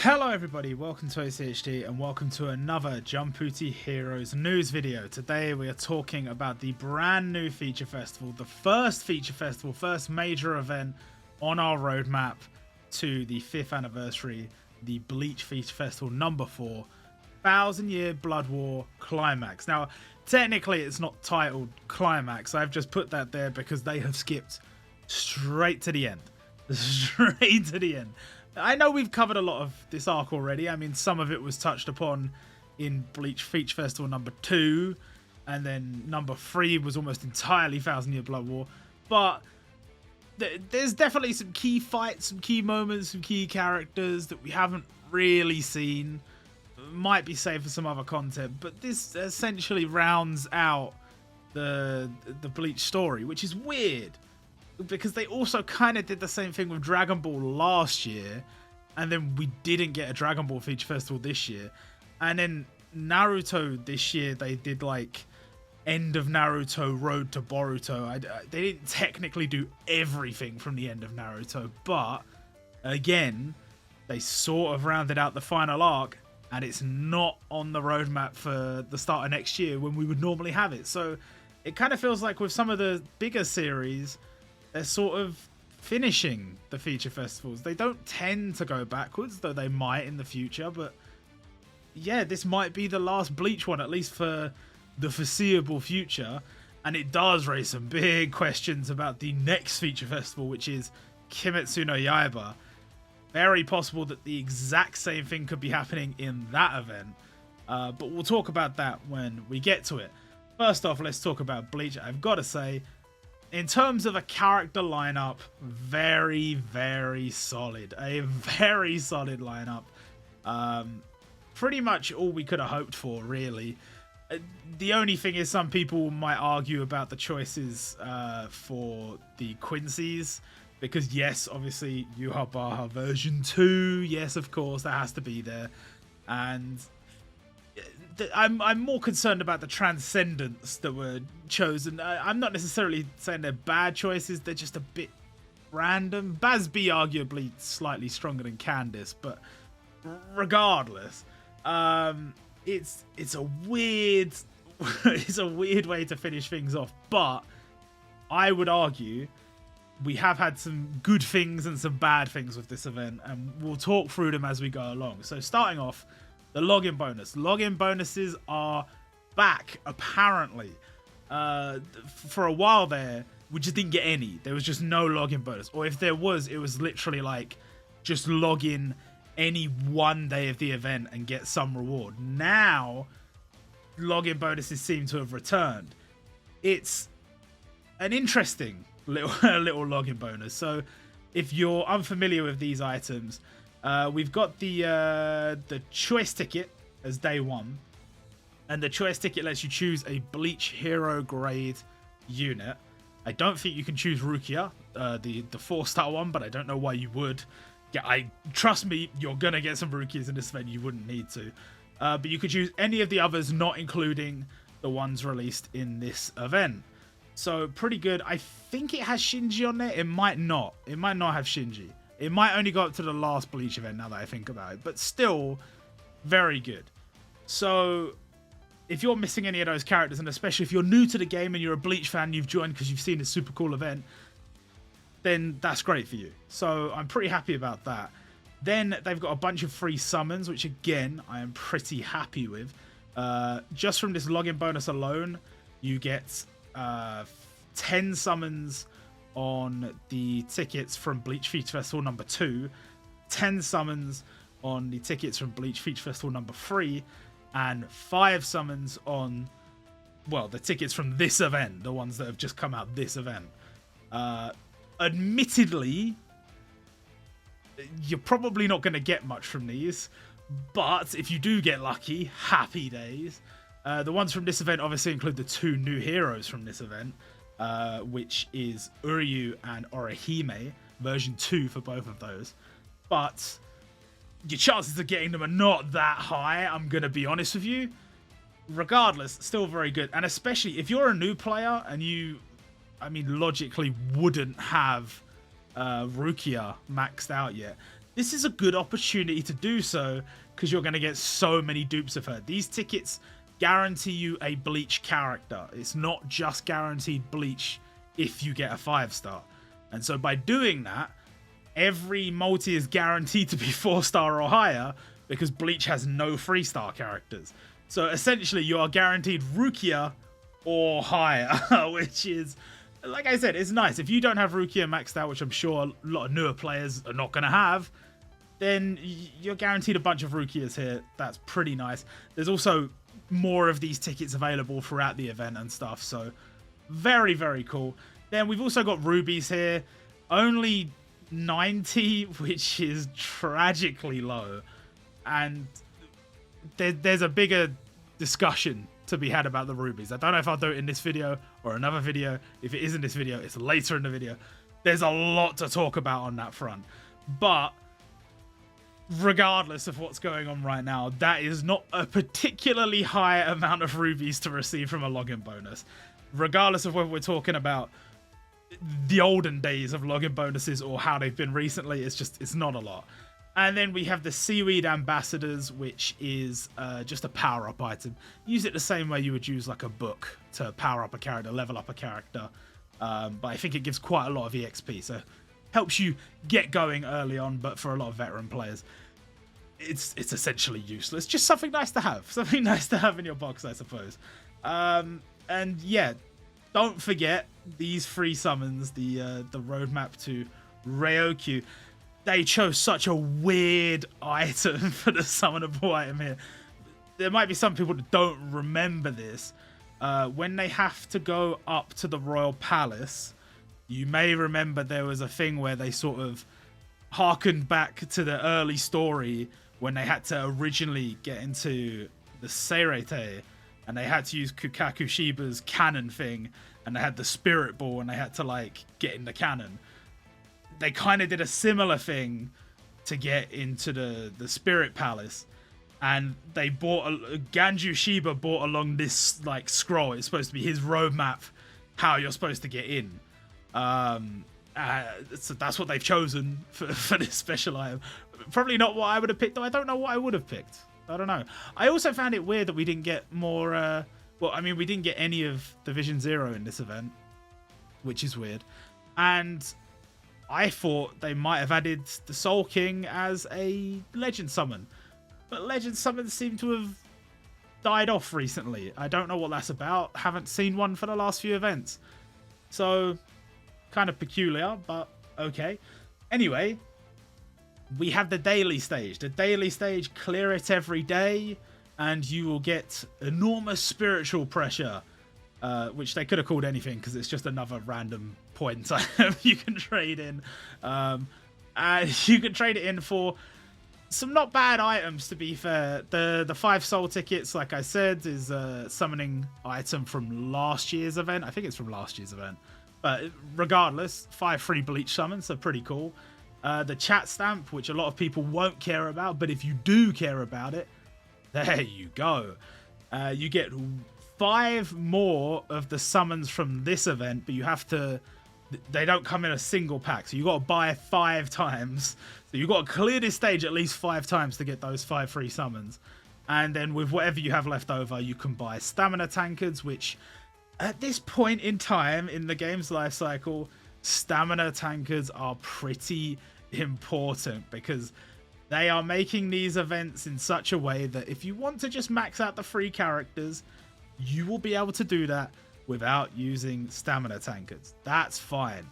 Hello everybody, welcome to OCHD and welcome to another Jumputi Heroes news video. Today we are talking about the brand new feature festival, the first feature festival, first major event on our roadmap to the 5th anniversary, the Bleach Feature Festival number 4, 1000 Year Blood War Climax. Now, technically it's not titled Climax, I've just put that there because they have skipped straight to the end. Straight to the end. I know we've covered a lot of this arc already. I mean, some of it was touched upon in Bleach Feature Festival number 2, and then number 3 was almost entirely 1000 Year Blood War. But there's definitely some key fights, some key moments, some key characters that we haven't really seen. Might be saved for some other content, but this essentially rounds out the Bleach story, which is weird. Because they also kind of did the same thing with Dragon Ball last year, and then we didn't get a Dragon Ball Feature Festival this year. And then Naruto this year, they did like End of Naruto, Road to Boruto. They didn't technically do everything from the end of Naruto, but again, they sort of rounded out the final arc, and it's not on the roadmap for the start of next year when we would normally have it. So it kind of feels like with some of the bigger series, they're sort of finishing the feature festivals. They don't tend to go backwards, though they might in the future. But yeah, this might be the last Bleach one, at least for the foreseeable future. And it does raise some big questions about the next feature festival, which is Kimetsu no Yaiba. Very possible that the exact same thing could be happening in that event. But we'll talk about that when we get to it. First off, let's talk about Bleach. I've got to say, in terms of a character lineup, very, very solid. A very solid lineup. Pretty much all we could have hoped for, really. The only thing is some people might argue about the choices for the Quincy's. Because yes, obviously, Yuha Baja version 2. Yes, of course, that has to be there. And I'm more concerned about the transcendents that were chosen. I'm not necessarily saying they're bad choices. They're just a bit random. Bazz-B arguably slightly stronger than Candice, but regardless, it's a weird it's a weird way to finish things off. But I would argue we have had some good things and some bad things with this event, and we'll talk through them as we go along. So starting off, the login bonus. Login bonuses are back, apparently. For a while there, we just didn't get any. There was just no login bonus. Or if there was, it was literally like, just log in any one day of the event and get some reward. Now, login bonuses seem to have returned. It's an interesting little login bonus. So, if you're unfamiliar with these items, we've got the choice ticket as day one, and the choice ticket lets you choose a Bleach hero grade unit. I don't think you can choose Rukia, the 4-star one, but I don't know why you would. Yeah, trust me, you're gonna get some Rukias in this event. You wouldn't need to, but you could choose any of the others, not including the ones released in this event. So pretty good. I think it has Shinji on there. It might not. It might not have Shinji. It might only go up to the last Bleach event now that I think about it. But still, very good. So, if you're missing any of those characters, and especially if you're new to the game and you're a Bleach fan, you've joined because you've seen this super cool event, then that's great for you. So, I'm pretty happy about that. Then, they've got a bunch of free summons, which again, I am pretty happy with. Just from this login bonus alone, you get 10 summons on the tickets from Bleach Feature Festival number 2, 10 summons on the tickets from Bleach Feature Festival number 3, and 5 summons on, well, the tickets from this event, the ones that have just come out this event. Admittedly, you're probably not going to get much from these, but if you do get lucky, happy days. The ones from this event obviously include the 2 new heroes from this event, which is Uryu and Orihime, version 2 for both of those. But your chances of getting them are not that high, I'm going to be honest with you. Regardless, still very good. And especially if you're a new player and you, logically wouldn't have Rukia maxed out yet, this is a good opportunity to do so because you're going to get so many dupes of her. These tickets guarantee you a Bleach character. It's not just guaranteed Bleach if you get a 5-star. And so by doing that, every multi is guaranteed to be 4-star or higher because Bleach has no 3-star characters. So essentially you are guaranteed Rukia or higher, which is, like I said, it's nice. If you don't have Rukia maxed out, which I'm sure a lot of newer players are not going to have, then you're guaranteed a bunch of Rukias here. That's pretty nice. There's also more of these tickets available throughout the event and stuff, so very, very cool. Then we've also got rubies here. Only 90, which is tragically low. And there's a bigger discussion to be had about the rubies. I don't know if I'll do it in this video or another video. If it is in this video, it's later in the video. There's a lot to talk about on that front. But regardless of what's going on right now, that is not a particularly high amount of rubies to receive from a login bonus. Regardless of whether we're talking about the olden days of login bonuses or how they've been recently, it's not a lot. And then we have the Seaweed Ambassadors, which is just a power-up item. Use it the same way you would use like a book to power up a character, level up a character. But I think it gives quite a lot of EXP, so helps you get going early on, but for a lot of veteran players, it's essentially useless. Just something nice to have. Something nice to have in your box, I suppose. And yeah, don't forget these free summons, the roadmap to Ryokyu. They chose such a weird item for the summonable item here. There might be some people that don't remember this. When they have to go up to the Royal Palace, you may remember there was a thing where they sort of harkened back to the early story when they had to originally get into the Seirete, and they had to use Kukaku Shiba's cannon thing, and they had the Spirit Ball, and they had to like get in the cannon. They kind of did a similar thing to get into the Spirit Palace, and they bought Ganju Shiba bought along this like scroll. It's supposed to be his roadmap, how you're supposed to get in. So that's what they've chosen for this special item. Probably not what I would have picked, though. I don't know what I would have picked. I don't know. I also found it weird that we didn't get more. Well, I mean, we didn't get any of Division Zero in this event, which is weird. And I thought they might have added the Soul King as a Legend Summon. But Legend Summons seem to have died off recently. I don't know what that's about. Haven't seen one for the last few events. So, kind of peculiar, but okay. Anyway, we have the daily stage. The daily stage, clear it every day, and you will get enormous spiritual pressure. Which they could have called anything because it's just another random point item you can trade in. And you can trade it in for some not bad items, to be fair. The 5 soul tickets, like I said, is a summoning item from last year's event. I think it's from last year's event. But regardless, 5 free Bleach summons are pretty cool. The chat stamp, which a lot of people won't care about, but if you do care about it, there you go. You get 5 more of the summons from this event, but you have to, they don't come in a single pack, so you got to buy 5 times. So you got to clear this stage at least 5 times to get those 5 free summons. And then with whatever you have left over, you can buy stamina tankards, which at this point in time in the game's life cycle, stamina tankards are pretty important because they are making these events in such a way that if you want to just max out the free characters, you will be able to do that without using stamina tankards. That's fine.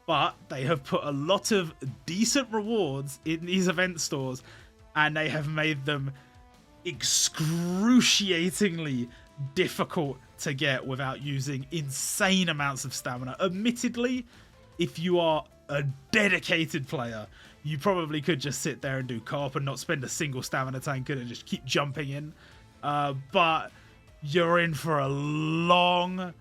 But they have put a lot of decent rewards in these event stores, and they have made them excruciatingly difficult to get without using insane amounts of stamina. Admittedly, if you are a dedicated player, you probably could just sit there and do co-op and not spend a single stamina tankard and just keep jumping in. But you're in for a long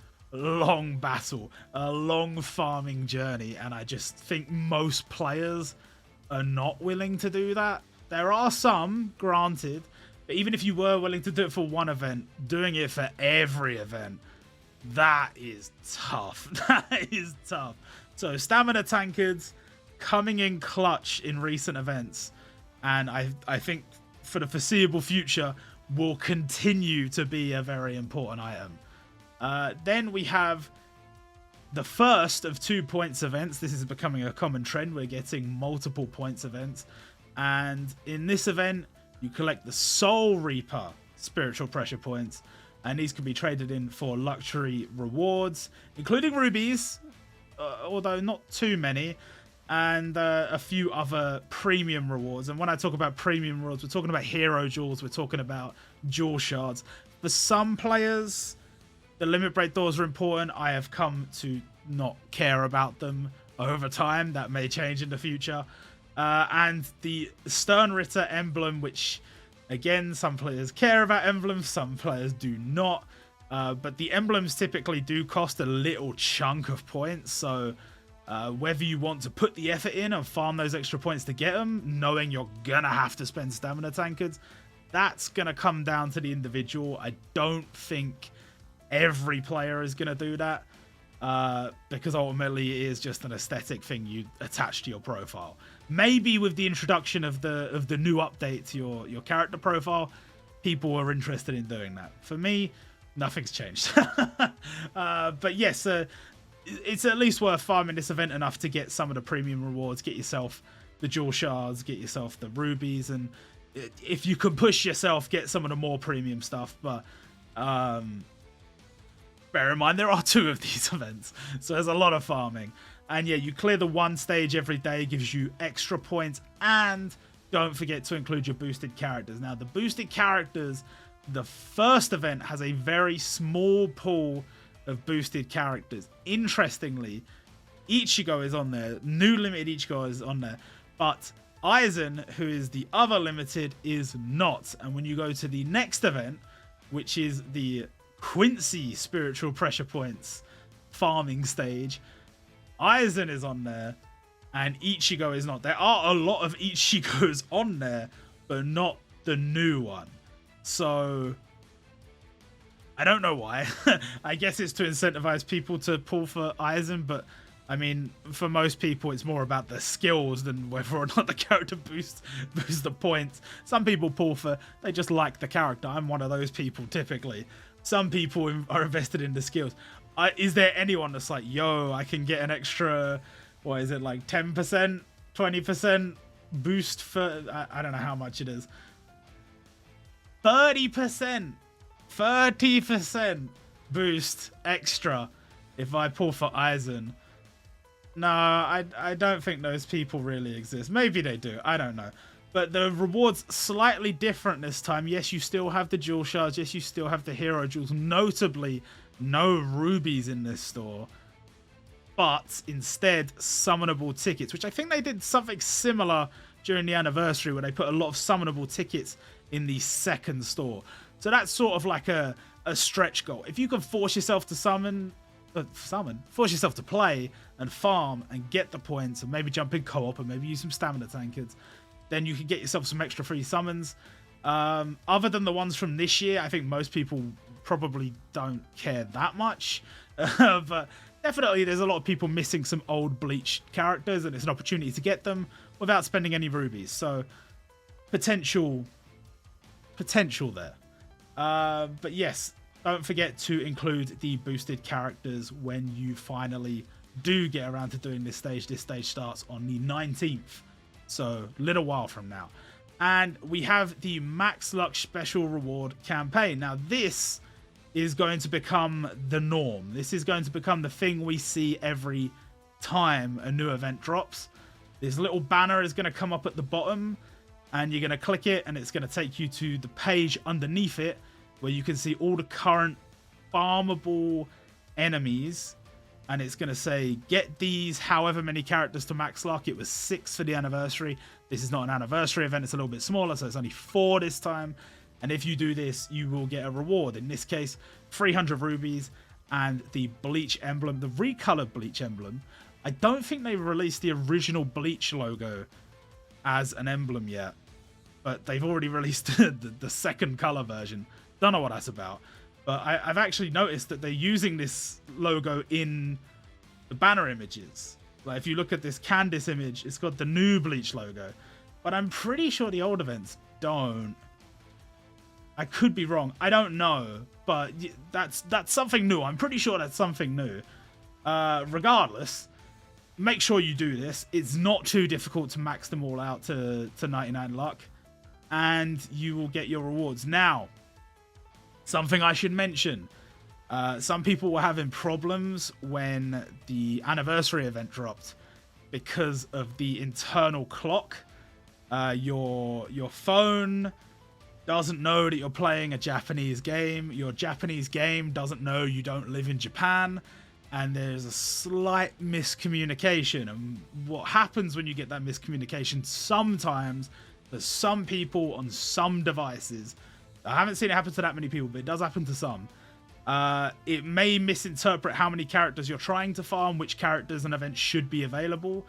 battle, a long farming journey, and I just think most players are not willing to do that. There are some, granted, but even if you were willing to do it for one event, doing it for every event, that is tough. That is tough. So stamina tankards, coming in clutch in recent events, and I think for the foreseeable future will continue to be a very important item. Then we have the first of 2 points events. This is becoming a common trend. We're getting multiple points events. And in this event, you collect the Soul Reaper spiritual pressure points. And these can be traded in for luxury rewards, including rubies, although not too many, and a few other premium rewards. And when I talk about premium rewards, we're talking about hero jewels, we're talking about jewel shards. For some players, the limit break doors are important. I have come to not care about them over time. That may change in the future. And the Stern Ritter emblem, which, again, some players care about emblems, some players do not. But the emblems typically do cost a little chunk of points. So whether you want to put the effort in and farm those extra points to get them, knowing you're going to have to spend stamina tankards, that's going to come down to the individual. I don't think every player is going to do that, because ultimately it is just an aesthetic thing you attach to your profile. Maybe with the introduction of the new update to your character profile, people are interested in doing that. For me, nothing's changed. But yes, it's at least worth farming this event enough to get some of the premium rewards, get yourself the jewel shards, get yourself the rubies, and if you can push yourself, get some of the more premium stuff. But bear in mind, there are 2 of these events, so there's a lot of farming. And yeah, you clear the 1 stage every day, gives you extra points, and don't forget to include your boosted characters. Now, the boosted characters, the first event has a very small pool of boosted characters. Interestingly, Ichigo is on there. New limited Ichigo is on there. But Aizen, who is the other limited, is not. And when you go to the next event, which is the Quincy spiritual pressure points farming stage, Aizen is on there and Ichigo is not. There are a lot of Ichigos on there, but not the new one. So I don't know why. I guess it's to incentivize people to pull for Aizen, but I mean, for most people, it's more about the skills than whether or not the character boosts the points. Some people pull for, they just like the character. I'm one of those people, typically. Some people are invested in the skills. Is there anyone that's like, yo, I can get an extra, what is it, like 10%, 20% boost for, I don't know how much it is. 30%, 30% boost extra if I pull for Aizen. No, I don't think those people really exist. Maybe they do. I don't know. But the reward's slightly different this time. Yes, you still have the jewel shards. Yes, you still have the hero jewels. Notably, no rubies in this store. But instead, summonable tickets, which I think they did something similar during the anniversary where they put a lot of summonable tickets in the second store. So that's sort of like a stretch goal. If you can force yourself to force yourself to play and farm and get the points and maybe jump in co-op and maybe use some stamina tankards, then you can get yourself some extra free summons. Other than the ones from this year, I think most people probably don't care that much. But definitely there's a lot of people missing some old Bleach characters, and it's an opportunity to get them without spending any rubies. So potential there. But yes, don't forget to include the boosted characters when you finally do get around to doing this stage. This stage starts on the 19th. So a little while from now. And we have the Max Luck Special Reward campaign. Now this is going to become the norm. This is going to become the thing we see every time a new event drops. This little banner is going to come up at the bottom and you're going to click it and it's going to take you to the page underneath it where you can see all the current farmable enemies. And it's going to say, get these however many characters to max luck. It was 6 for the anniversary. This is not an anniversary event. It's a little bit smaller, so it's only 4 this time. And if you do this, you will get a reward. In this case, 300 rubies and the Bleach Emblem, the recolored Bleach Emblem. I don't think they released the original Bleach logo as an emblem yet. But they've already released the second color version. Don't know what that's about. But I've actually noticed that they're using this logo in the banner images. Like if you look at this Candice image, it's got the new Bleach logo, but I'm pretty sure the old events don't. I could be wrong. I don't know, but that's something new. I'm pretty sure that's something new. Regardless, make sure you do this. It's not too difficult to max them all out to 99 luck, and you will get your rewards. Now, something I should mention. Some people were having problems when the anniversary event dropped because of the internal clock. Your phone doesn't know that you're playing a Japanese game. Your Japanese game doesn't know you don't live in Japan. And there's a slight miscommunication. And what happens when you get that miscommunication, sometimes there's some people on some devices, I haven't seen it happen to that many people, but it does happen to some. It may misinterpret how many characters you're trying to farm, which characters and events should be available,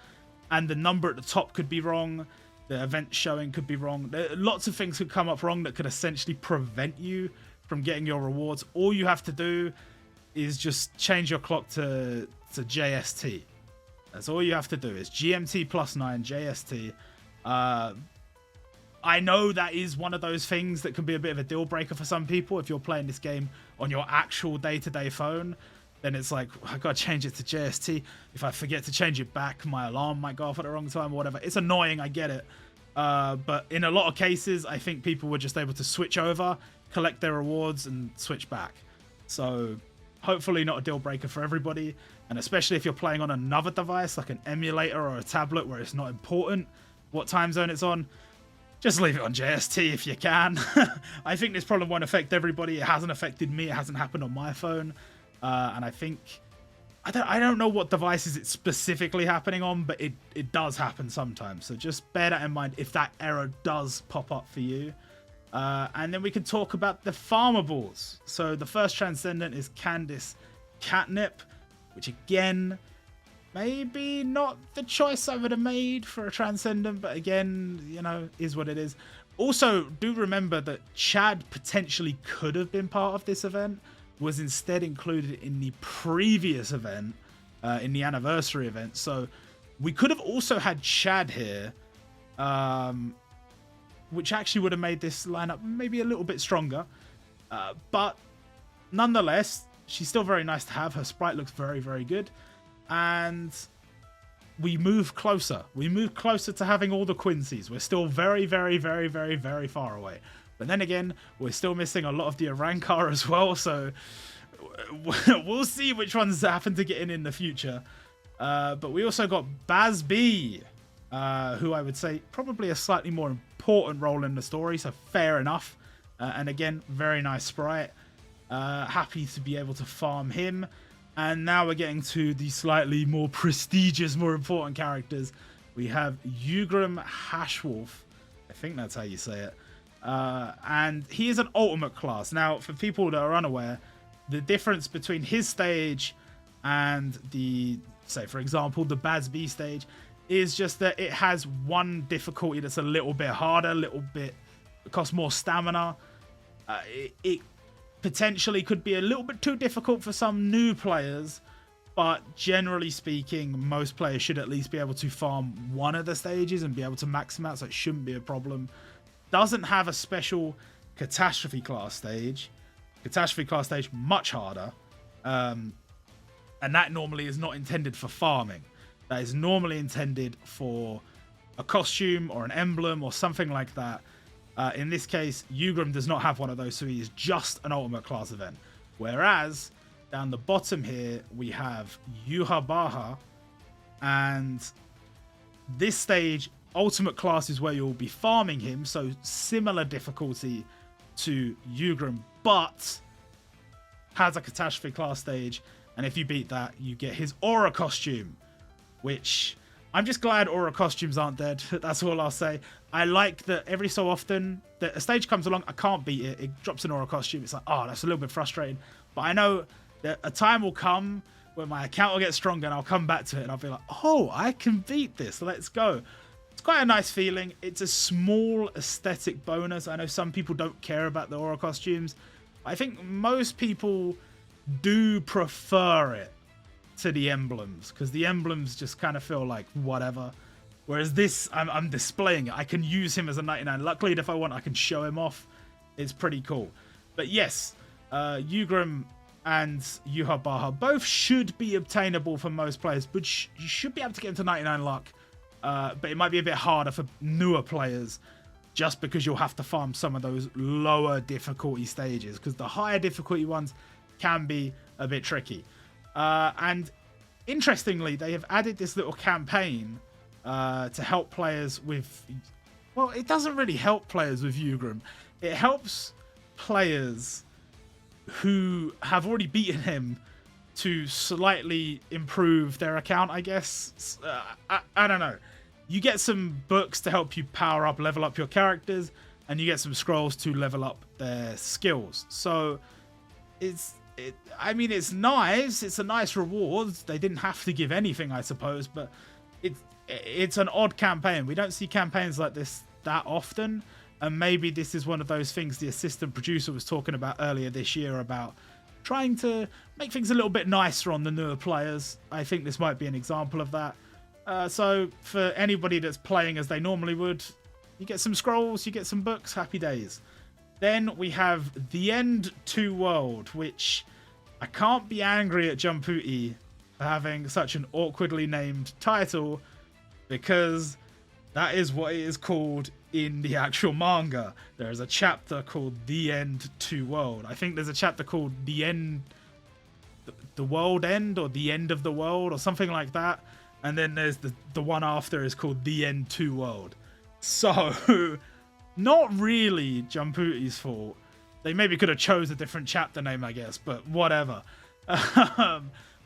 and the number at the top could be wrong. The event showing could be wrong. Lots of things could come up wrong that could essentially prevent you from getting your rewards. All you have to do is just change your clock to JST. That's all you have to do is GMT +9 JST. I know that is one of those things that can be a bit of a deal breaker for some people. If you're playing this game on your actual day-to-day phone, then it's like, I gotta change it to JST. If I forget to change it back, my alarm might go off at the wrong time or whatever. It's annoying, I get it. But in a lot of cases, I think people were just able to switch over, collect their rewards, and switch back. So hopefully not a deal breaker for everybody. And especially if you're playing on another device, like an emulator or a tablet where it's not important what time zone it's on, just leave it on JST if you can. I think this problem won't affect everybody. It hasn't affected me. It hasn't happened on my phone. And I think, I don't know what devices it's specifically happening on, but it does happen sometimes. So just bear that in mind if that error does pop up for you. And then we can talk about the farmables. So the first Transcendent is Candice Catnip, which again, maybe not the choice I would have made for a Transcendent, but again, you know, is what it is. Also, do remember that Chad potentially could have been part of this event, was instead included in the previous event, in the anniversary event. So we could have also had Chad here, which actually would have made this lineup maybe a little bit stronger. But nonetheless, she's still very nice to have. Her sprite looks very, very good. And we move closer. We move closer to having all the Quincy's. We're still very, very, very, very, very far away. But then again, we're still missing a lot of the Arankar as well. So we'll see which ones happen to get in the future. But we also got Baz B, who I would say probably a slightly more important role in the story. So fair enough. And again, very nice sprite. Happy to be able to farm him. And now we're getting to the slightly more prestigious, more important characters. We have Eugram Hashwolf. I think that's how you say it. And he is an ultimate class. Now, for people that are unaware, the difference between his stage and the, say, for example, the Baz B stage is just that it has one difficulty that's a little bit harder, it costs more stamina. It potentially could be a little bit too difficult for some new players, but generally speaking, most players should at least be able to farm one of the stages and be able to max them out, so it shouldn't be a problem. Doesn't have a special catastrophe class stage. Catastrophe class stage, much harder. And that normally is not intended for farming. That is normally intended for a costume or an emblem or something like that. In this case, Eugram does not have one of those, so he is just an ultimate class event. Whereas, down the bottom here, we have Yuha Baja, and this stage, ultimate class is where you'll be farming him, so similar difficulty to Eugram, but has a catastrophe class stage, and if you beat that, you get his aura costume, which I'm just glad aura costumes aren't dead. That's all I'll say. I like that every so often that a stage comes along, I can't beat it, it drops an aura costume, it's like, oh, that's a little bit frustrating, but I know that a time will come where my account will get stronger and I'll come back to it and I'll be like, oh, I can beat this, let's go. It's quite a nice feeling. It's a small aesthetic bonus. I know some people don't care about the aura costumes. I think most people do prefer it to the emblems, because the emblems just kind of feel like whatever. Whereas this, I'm displaying it. I can use him as a 99. Luckily, if I want, I can show him off. It's pretty cool. But yes, Eugram and Yuha Baja both should be obtainable for most players, but you should be able to get into 99 luck. But it might be a bit harder for newer players, just because you'll have to farm some of those lower difficulty stages, because the higher difficulty ones can be a bit tricky. And interestingly, they have added this little campaign to help players with... Well, it doesn't really help players with Eugram. It helps players who have already beaten him to slightly improve their account, I guess. I don't know. You get some books to help you power up, level up your characters, and you get some scrolls to level up their skills. So I mean, it's nice. It's a nice reward. They didn't have to give anything, I suppose, but it's an odd campaign. We don't see campaigns like this that often, and maybe this is one of those things the assistant producer was talking about earlier this year, about trying to make things a little bit nicer on the newer players. I think this might be an example of that. So for anybody that's playing as they normally would, you get some scrolls, you get some books, happy days. Then we have The End to World, which I can't be angry at Jumputi for having such an awkwardly named title, because that is what it is called in the actual manga. There is a chapter called The End to World. I think there's a chapter called The End, the World End, or The End of the World, or something like that. And then there's the one after is called The End to World. So, not really Jumputi's fault. They maybe could have chose a different chapter name, I guess, but whatever. But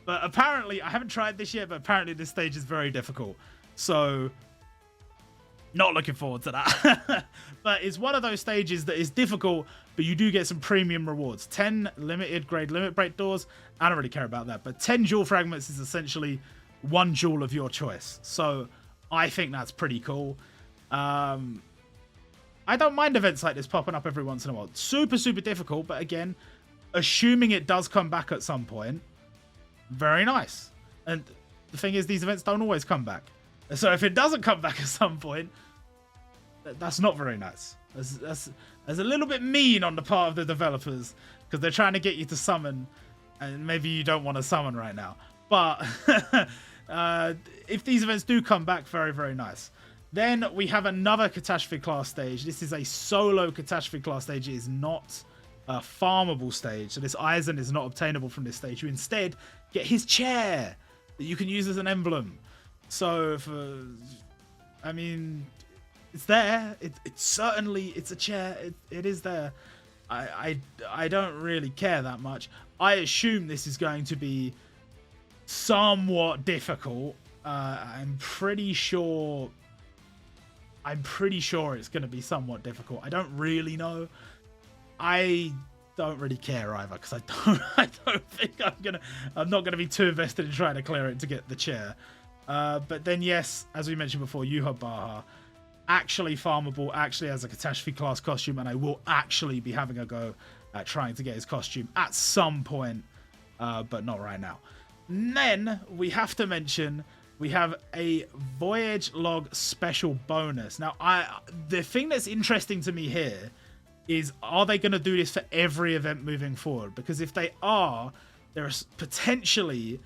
apparently, I haven't tried this yet, but apparently this stage is very difficult. So, not looking forward to that. But it's one of those stages that is difficult, but you do get some premium rewards. 10 limited grade limit break doors. I don't really care about that, but 10 jewel fragments is essentially one jewel of your choice. So I think that's pretty cool. I don't mind events like this popping up every once in a while. Super, super difficult, but again, assuming it does come back at some point, very nice. And the thing is, these events don't always come back. So if it doesn't come back at some point, that's not very nice. That's a little bit mean on the part of the developers, because they're trying to get you to summon, and maybe you don't want to summon right now. But if these events do come back, very, very nice. Then we have another catastrophe class stage. This is a solo catastrophe class stage. It is not a farmable stage. So this Aizen is not obtainable from this stage. You instead get his chair that you can use as an emblem. So I mean, it's there. It's certainly, it's a chair. It is there. I don't really care that much. I assume this is going to be somewhat difficult. I'm pretty sure it's going to be somewhat difficult. I don't really know. I don't really care either, because I don't think I'm not gonna be too invested in trying to clear it to get the chair. But then yes, as we mentioned before, Yuha Baja, actually farmable, actually has a catastrophe class costume, and I will actually be having a go at trying to get his costume at some point, but not right now. And then we have to mention we have a voyage log special bonus. Now, the thing that's interesting to me here is, are they going to do this for every event moving forward? Because if they are, there's potentially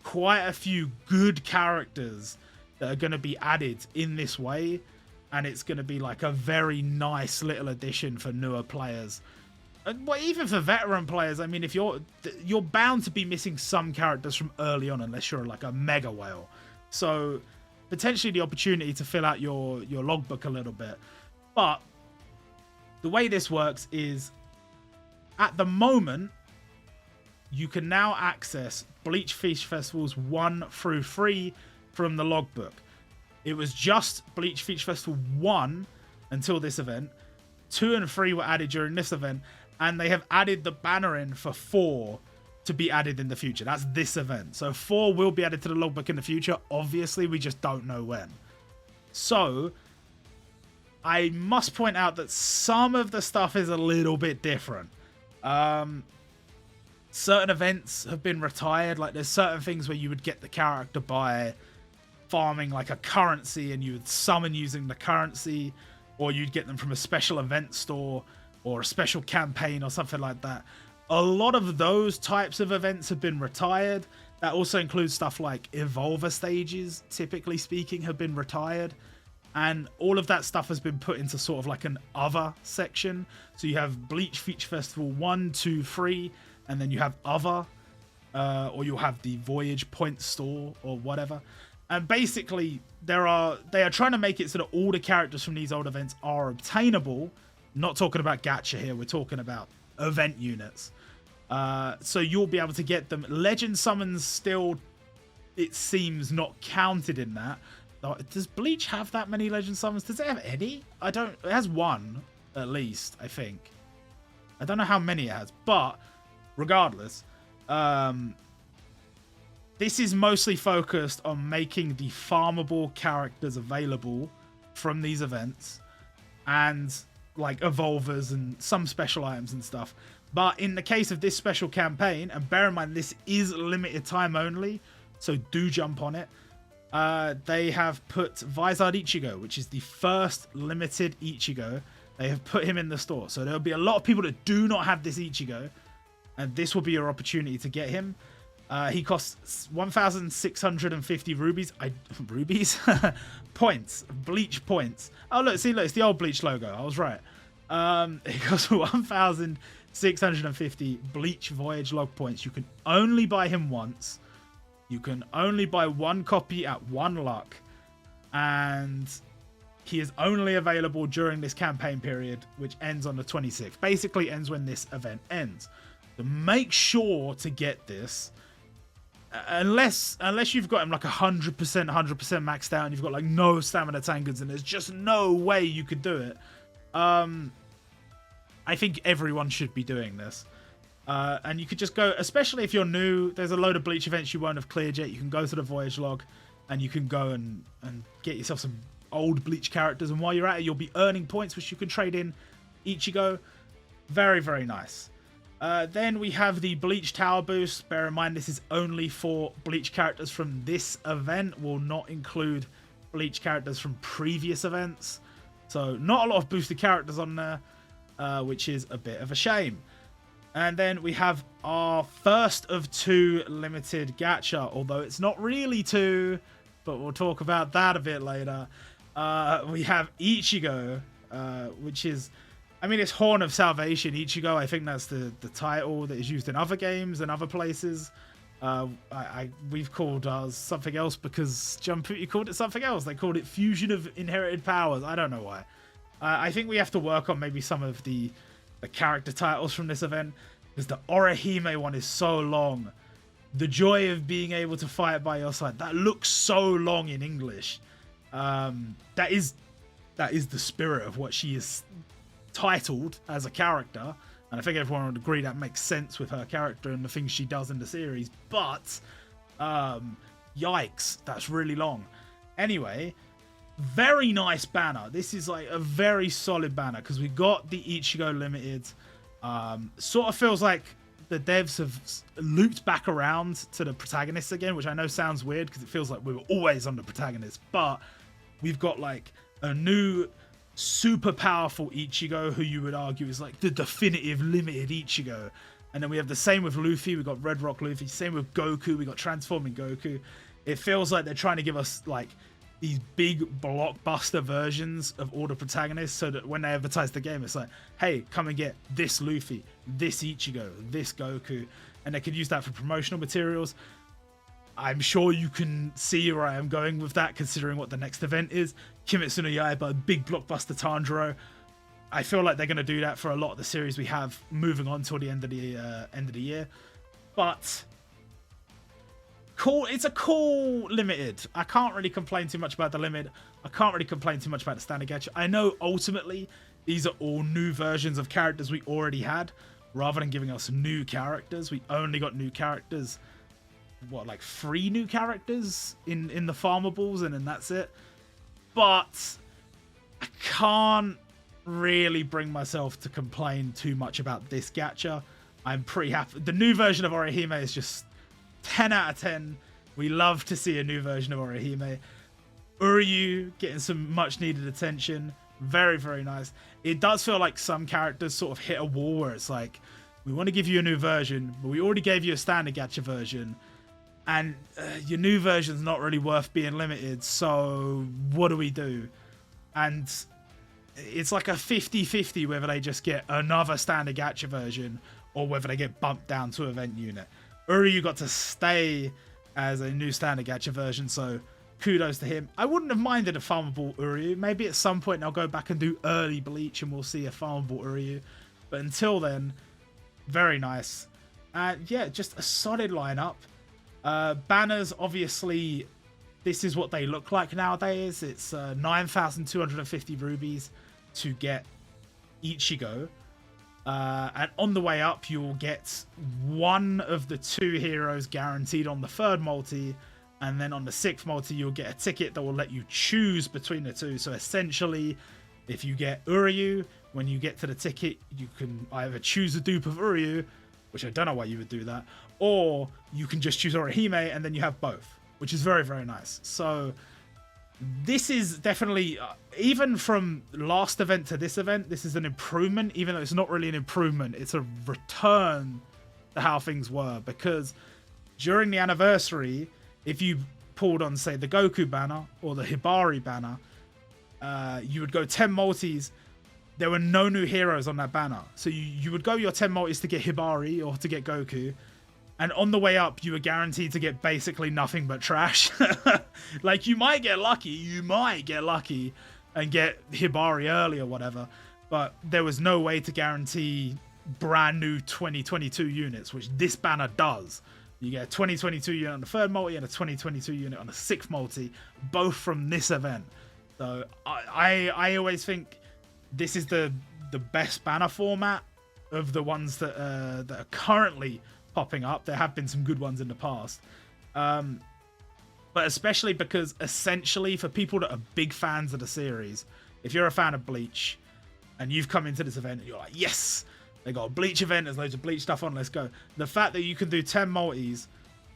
quite a few good characters that are going to be added in this way, and it's going to be like a very nice little addition for newer players. Well, even for veteran players, I mean, if you're bound to be missing some characters from early on, unless you're like a mega whale. So potentially the opportunity to fill out your logbook a little bit. But the way this works is, at the moment, you can now access Bleach Feast Festivals 1 through 3 from the logbook. It was just Bleach Feast Festival 1 until this event. 2 and 3 were added during this event, and they have added the banner in for 4 to be added in the future. That's this event. So 4 will be added to the logbook in the future. Obviously, we just don't know when. So I must point out that some of the stuff is a little bit different. certain events have been retired. Like there's certain things where you would get the character by farming like a currency and you would summon using the currency, or you'd get them from a special event store or a special campaign or something like that. A lot of those types of events have been retired. That also includes stuff like Evolver stages, typically speaking, have been retired. And all of that stuff has been put into sort of like an other section. So you have Bleach Feature Festival 1, 2, 3, and then you have other, or you'll have the Voyage Point store or whatever. And basically, they are trying to make it so that all the characters from these old events are obtainable. Not talking about gacha here, we're talking about event units. So you'll be able to get them. Legend Summons still, it seems, not counted in that. Does Bleach have that many Legend Summons? Does it have any? I don't. It has one, at least, I think. I don't know how many it has, but regardless, this is mostly focused on making the farmable characters available from these events and like evolvers and some special items and stuff. But in the case of this special campaign, and bear in mind this is limited time only, so do jump on it, they have put Visor Ichigo, which is the first limited Ichigo. They have put him in the store, so there'll be a lot of people that do not have this Ichigo, and this will be your opportunity to get him. He costs 1,650 rubies. Points. Bleach points. Oh, look, see, look, it's the old Bleach logo. I was right. It costs 1,650 Bleach Voyage log points. You can only buy him once. You can only buy one copy at 1 luck. And he is only available during this campaign period, which ends on the 26th. Basically ends when this event ends. So make sure to get this. Unless you've got him like 100% maxed out and you've got like no stamina tankers and there's just no way you could do it. I think everyone should be doing this. And you could just go, especially if you're new, there's a load of Bleach events you won't have cleared yet. You can go to the Voyage log and you can go and get yourself some old Bleach characters. And while you're at it, you'll be earning points, which you can trade in Ichigo. Very, very nice. Then we have the Bleach Tower Boost. Bear in mind, this is only for Bleach characters from this event. Will not include Bleach characters from previous events. So not a lot of boosted characters on there, which is a bit of a shame. And then we have our first of 2 limited gacha, although it's not really 2, but we'll talk about that a bit later. We have Ichigo, which is... I mean, it's Horn of Salvation Ichigo. I think that's the title that is used in other games and other places. We've called ours something else because Jumputi called it something else. They called it Fusion of Inherited Powers. I don't know why. I think we have to work on maybe some of the character titles from this event, because the Orihime one is so long. The joy of being able to fight by your side. That looks so long in English. That is the spirit of what she is titled as a character, and I think everyone would agree that makes sense with her character and the things she does in the series, but yikes, that's really long. Anyway, very nice banner. This is like a very solid banner because we got the Ichigo Limited. Sort of feels like the devs have looped back around to the protagonist again, which I know sounds weird because it feels like we were always on the protagonist, but we've got like a new super powerful Ichigo, who you would argue is like the definitive limited Ichigo. And then we have the same with Luffy. We got Red Rock Luffy. Same with Goku. We got Transforming Goku. It feels like they're trying to give us like these big blockbuster versions of all the protagonists, so that when they advertise the game, it's like, hey, come and get this Luffy, this Ichigo, this Goku, and they could use that for promotional materials. I'm sure you can see where I am going with that, considering what the next event is. Kimetsu no Yaiba, big blockbuster Tanjiro. I feel like they're going to do that for a lot of the series we have moving on till the end of the year. But cool, it's a cool limited. I can't really complain too much about the limit. I can't really complain too much about the standard gacha. I know ultimately these are all new versions of characters we already had, rather than giving us new characters. We only got new characters. What, like 3 new characters in the farmables, and then that's it. But I can't really bring myself to complain too much about this gacha. I'm pretty happy. The new version of Orihime is just 10 out of 10. We love to see a new version of Orihime. Uryu getting some much needed attention. Very, very nice. It does feel like some characters sort of hit a wall where it's like, we want to give you a new version, but we already gave you a standard gacha version. And your new version's not really worth being limited, so what do we do? And it's like a 50-50 whether they just get another standard gacha version or whether they get bumped down to event unit. Uryu got to stay as a new standard gacha version, so kudos to him. I wouldn't have minded a farmable Uryu. Maybe at some point I'll go back and do early Bleach and we'll see a farmable Uryu. But until then, very nice. And yeah, just a solid lineup. Banners, obviously, this is what they look like nowadays. It's 9,250 rubies to get Ichigo. And on the way up, you'll get one of the 2 heroes guaranteed on the 3rd multi. And then on the 6th multi, you'll get a ticket that will let you choose between the 2. So essentially, if you get Uryu, when you get to the ticket, you can either choose a dupe of Uryu, which I don't know why you would do that, or you can just choose Orihime and then you have both, which is very, very nice. So this is definitely, even from last event to this event, this is an improvement, even though it's not really an improvement. It's a return to how things were, because during the anniversary, if you pulled on, say, the Goku banner or the Hibari banner, you would go 10 multis. There were no new heroes on that banner. So you would go your 10 multis to get Hibari or to get Goku. And on the way up, you were guaranteed to get basically nothing but trash. Like, you might get lucky and get Hibari early or whatever. But there was no way to guarantee brand new 2022 units, which this banner does. You get a 2022 unit on the 3rd multi and a 2022 unit on the 6th multi, both from this event. So I always think this is the best banner format of the ones that are currently popping up. There have been some good ones in the past. But especially because essentially for people that are big fans of the series, if you're a fan of Bleach and you've come into this event and you're like, yes, they got a Bleach event, there's loads of Bleach stuff on, let's go. The fact that you can do 10 multis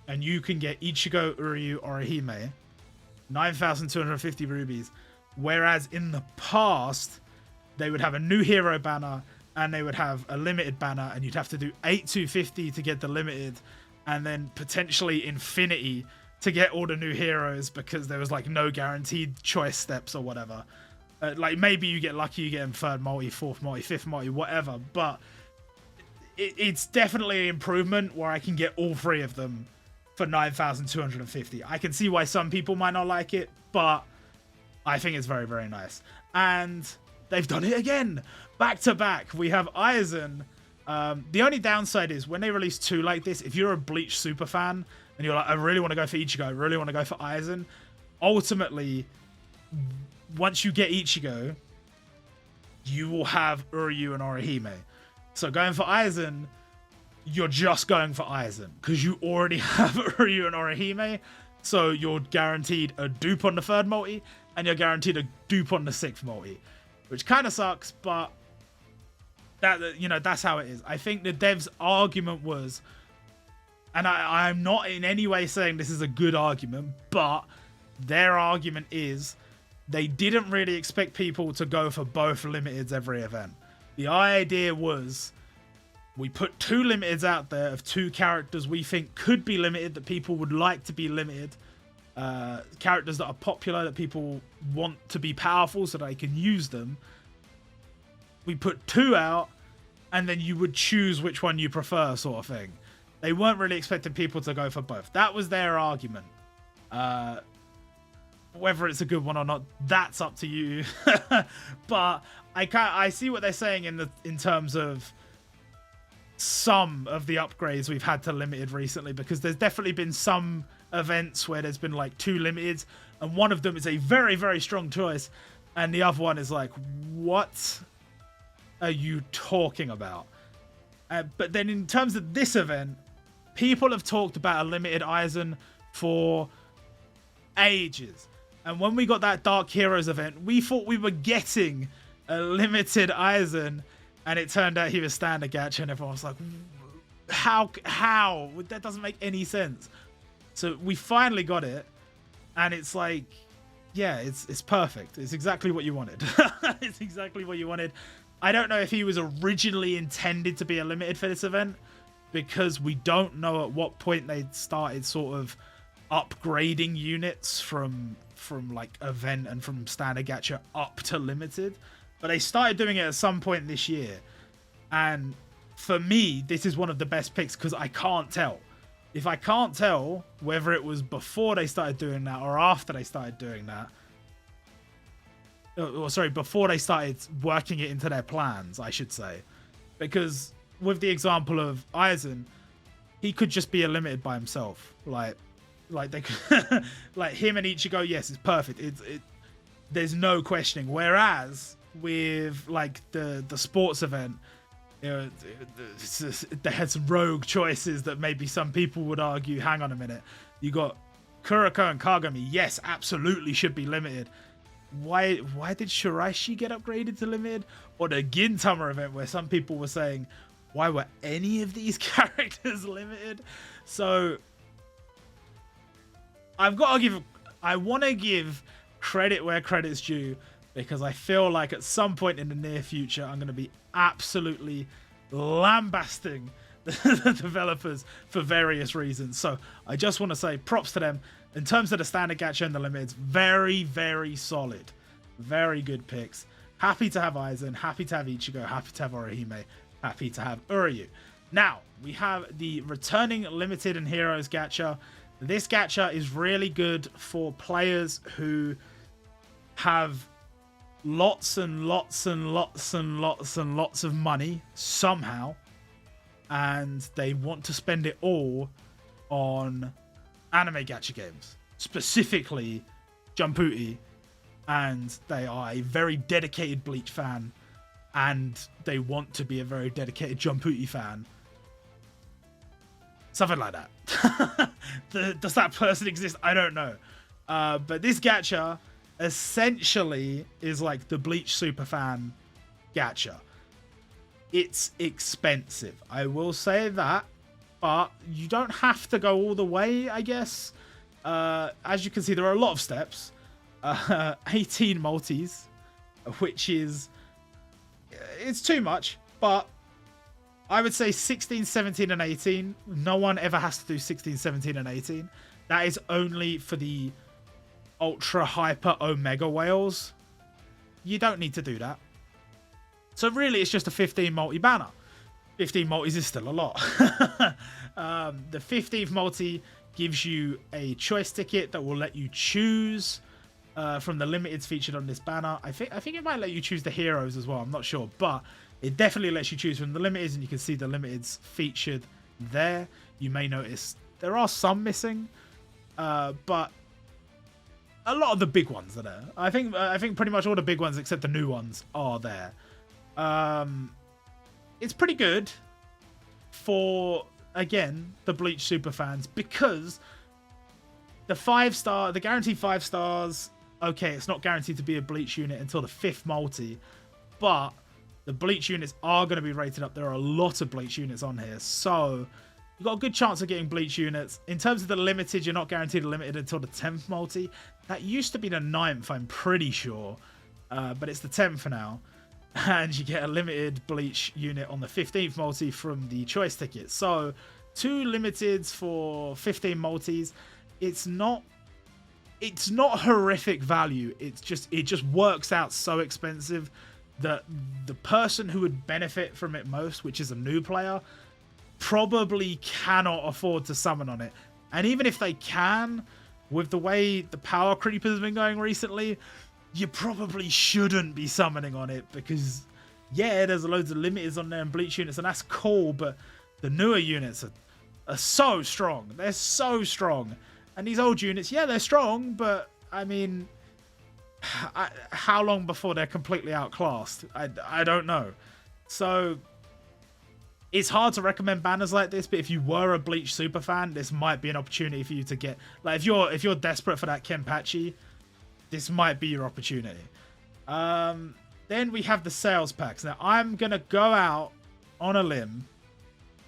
and you can get Ichigo, Uryu, Orihime, 9,250 rubies, whereas in the past, they would have a new hero banner and they would have a limited banner and you'd have to do 8,250 to get the limited and then potentially infinity to get all the new heroes because there was like no guaranteed choice steps or whatever. Like maybe you get lucky, you get in 3rd multi, 4th multi, 5th multi, whatever. But it's definitely an improvement where I can get all 3 of them for 9,250. I can see why some people might not like it, but I think it's very, very nice. And they've done it again. Back to back. We have Aizen. The only downside is when they release 2 like this, if you're a Bleach super fan and you're like, I really want to go for Ichigo, I really want to go for Aizen, ultimately, once you get Ichigo, you will have Uryu and Orihime. So going for Aizen, you're just going for Aizen because you already have Uryu and Orihime. So you're guaranteed a dupe on the 3rd multi and you're guaranteed a dupe on the 6th multi, which kind of sucks, but that, you know, that's how it is. I think the devs' argument was, and I'm not in any way saying this is a good argument, but their argument is they didn't really expect people to go for both limiteds every event. The idea was we put 2 limiteds out there of 2 characters we think could be limited, that people would like to be limited. Characters that are popular, that people want to be powerful so they can use them. We put 2 out and then you would choose which one you prefer, sort of thing. They weren't really expecting people to go for both. That was their argument. Whether it's a good one or not, that's up to you. But I see what they're saying in terms of some of the upgrades we've had to limited recently, because there's definitely been some events where there's been like 2 limiteds and one of them is a very, very strong choice and the other one is like, what are you talking about? But then in terms of this event, people have talked about a limited Aizen for ages. And when we got that Dark Heroes event, we thought we were getting a limited Aizen, and it turned out he was standard gacha, and everyone was like, How? That doesn't make any sense. So we finally got it, and it's like, yeah, it's perfect. It's exactly what you wanted. It's exactly what you wanted. I don't know if he was originally intended to be a limited for this event, because we don't know at what point they started sort of upgrading units from like event and from standard gacha up to limited, but they started doing it at some point this year. And for me, this is one of the best picks because I can't tell. If I can't tell whether it was before they started doing that or after they started doing that, or sorry, before they started working it into their plans, I should say, because with the example of Aizen, he could just be a limited by himself. Like they could, like him and Ichigo, yes, it's perfect. There's no questioning. Whereas with like the sports event, you know, they had some rogue choices that maybe some people would argue, hang on a minute, you got Kuroko and Kagami, yes, absolutely should be limited. Why did Shiraishi get upgraded to limited? Or the Gintama event where some people were saying, why were any of these characters limited? So I want to give credit where credit's due, because I feel like at some point in the near future, I'm going to be absolutely lambasting the developers for various reasons. So I just want to say props to them. In terms of the standard gacha and the limits, very, very solid. Very good picks. Happy to have Aizen, happy to have Ichigo, happy to have Orihime, happy to have Uryu. Now, we have the returning limited and heroes gacha. This gacha is really good for players who have lots and lots and lots and lots and lots of money somehow, and they want to spend it all on anime gacha games, specifically Jumputi, and they are a very dedicated Bleach fan, and they want to be a very dedicated Jumputi fan. Something like that. Does that person exist? I don't know. But this gacha essentially is like the Bleach superfan gacha. It's expensive, I will say that, but you don't have to go all the way, I guess. As you can see, there are a lot of steps. 18 multis, which is... it's too much, but I would say 16, 17, and 18. No one ever has to do 16, 17, and 18. That is only for the ultra hyper omega whales. You don't need to do that. So really, it's just a 15 multi banner. 15 multis is still a lot. The 15th multi gives you a choice ticket that will let you choose from the limiteds featured on this banner. I think it might let you choose the heroes as well. I'm not sure, but it definitely lets you choose from the limiteds, and you can see the limiteds featured there. You may notice there are some missing, but a lot of the big ones are there. I think pretty much all the big ones except the new ones are there. It's pretty good for, again, the Bleach superfans, because the guaranteed 5 stars, okay, it's not guaranteed to be a Bleach unit until the 5th multi, but the Bleach units are going to be rated up. There are a lot of Bleach units on here, so you've got a good chance of getting Bleach units. In terms of the limited, you're not guaranteed a limited until the 10th multi. That used to be the 9th, I'm pretty sure, but it's the 10th for now. And you get a limited Bleach unit on the 15th multi from the choice ticket. So 2 limiteds for 15 multis. It's not horrific value. It just works out so expensive that the person who would benefit from it most, which is a new player, probably cannot afford to summon on it. And even if they can, with the way the power creep has been going recently, you probably shouldn't be summoning on it, because yeah, there's loads of limiteds on there and Bleach units, and that's cool, but the newer units are so strong. They're so strong. And these old units, yeah, they're strong, but I mean, how long before they're completely outclassed? I don't know. So it's hard to recommend banners like this, but if you were a Bleach superfan, this might be an opportunity for you to get, like, if you're desperate for that Kenpachi, this might be your opportunity. Then we have the sales packs. Now, I'm going to go out on a limb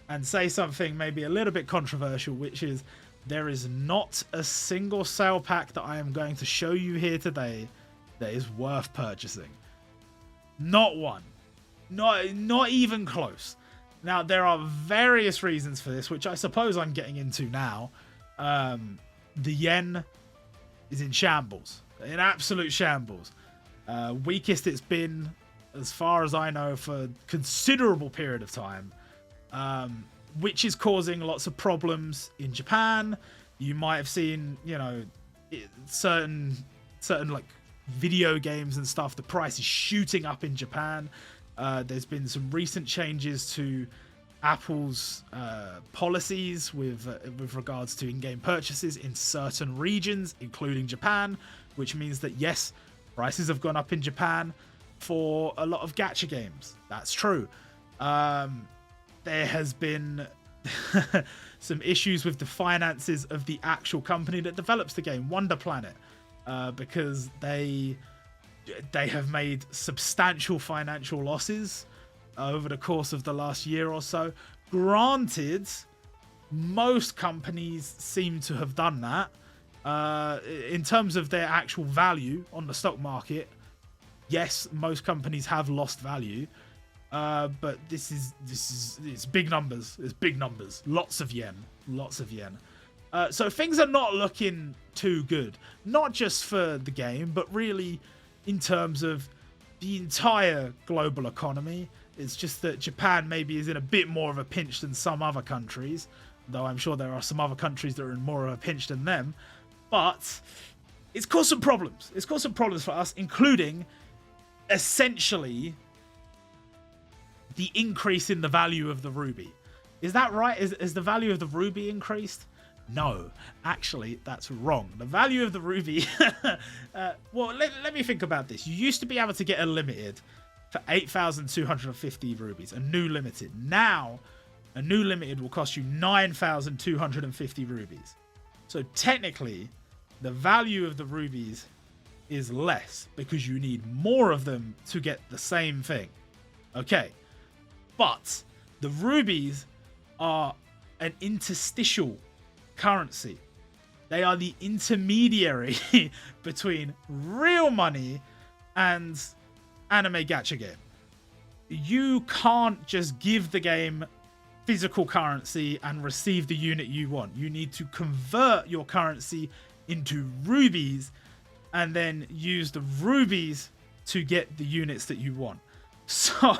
and say something maybe a little bit controversial, which is there is not a single sale pack that I am going to show you here today that is worth purchasing. Not one. Not even close. Now, there are various reasons for this, which I suppose I'm getting into now. The yen is in shambles. In absolute shambles. Weakest it's been, as far as I know, for a considerable period of time. Which is causing lots of problems in Japan. You might have seen, you know, certain like video games and stuff. The price is shooting up in Japan. There's been some recent changes to Apple's policies with regards to in-game purchases in certain regions, including Japan, which means that yes, prices have gone up in Japan for a lot of gacha games. That's true. There has been some issues with the finances of the actual company that develops the game, Wonder Planet, because they have made substantial financial losses over the course of the last year or so. Granted, most companies seem to have done that. In terms of their actual value on the stock market, yes, most companies have lost value. But it's big numbers. It's big numbers. Lots of yen. So things are not looking too good. Not just for the game, but really in terms of the entire global economy. It's just that Japan maybe is in a bit more of a pinch than some other countries, though I'm sure there are some other countries that are in more of a pinch than them. But it's caused some problems. It's caused some problems for us, including essentially the increase in the value of the ruby. Is that right? Is the value of the ruby increased? No, actually, that's wrong. The value of the ruby... well, let me think about this. You used to be able to get a limited for 8,250 rubies, a new limited. Now, a new limited will cost you 9,250 rubies. So technically, the value of the rubies is less because you need more of them to get the same thing. Okay. But the rubies are an interstitial currency. They are the intermediary between real money and anime gacha game. You can't just give the game physical currency and receive the unit you want. You need to convert your currency into rubies and then use the rubies to get the units that you want. So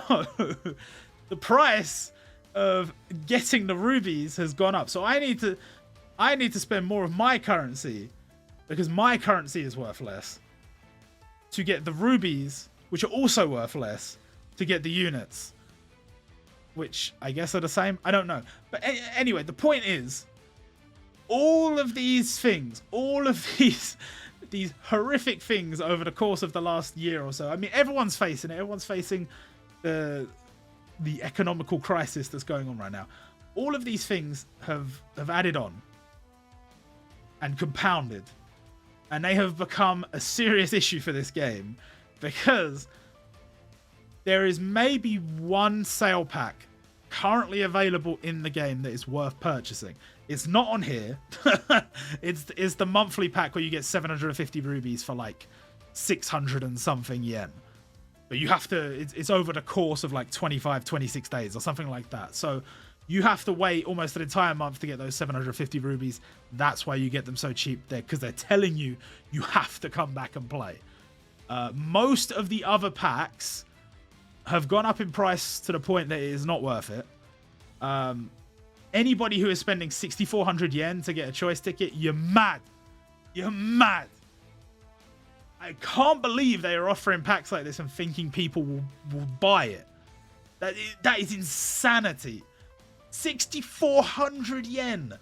the price of getting the rubies has gone up. So I need to spend more of my currency, because my currency is worth less, to get the rubies, which are also worth less, to get the units, which I guess are the same. I don't know. But anyway, the point is, all of these things, all of these horrific things over the course of the last year or so. I mean, everyone's facing it. Everyone's facing the economical crisis that's going on right now. All of these things have added on and compounded, and they have become a serious issue for this game, because there is maybe one sale pack currently available in the game that is worth purchasing. It's not on here. It's the monthly pack where you get 750 rubies for like 600 and something yen. But you have to, it's over the course of like 25, 26 days or something like that. So you have to wait almost an entire month to get those 750 rubies. That's why you get them so cheap there, because they're telling you you have to come back and play. Most of the other packs have gone up in price to the point that it is not worth it. Anybody who is spending 6,400 yen to get a choice ticket, you're mad. You're mad. I can't believe they are offering packs like this and thinking people will buy it. That is insanity. 6,400 yen.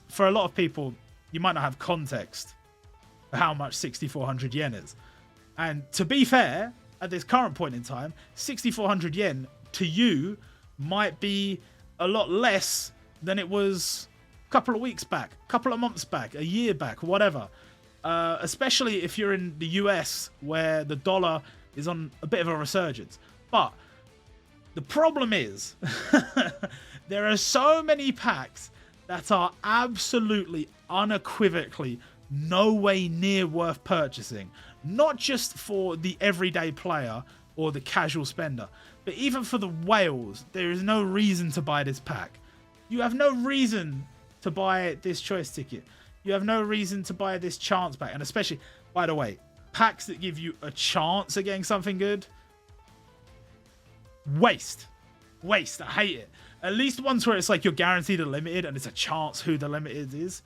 For a lot of people, you might not have context for how much 6,400 yen is. And to be fair, at this current point in time, 6,400 yen to you might be a lot less than it was a couple of weeks back, a couple of months back, a year back, whatever. Especially if you're in the US, where the dollar is on a bit of a resurgence. But the problem is There are so many packs that are absolutely, unequivocally, no way near worth purchasing. Not just for the everyday player or the casual spender, but even for the whales, there is no reason to buy this pack. You have no reason to buy this choice ticket. You have no reason to buy this chance pack. And especially, by the way, packs that give you a chance at getting something good, waste. Waste. I hate it. At least ones where it's like you're guaranteed a limited and it's a chance who the limited is.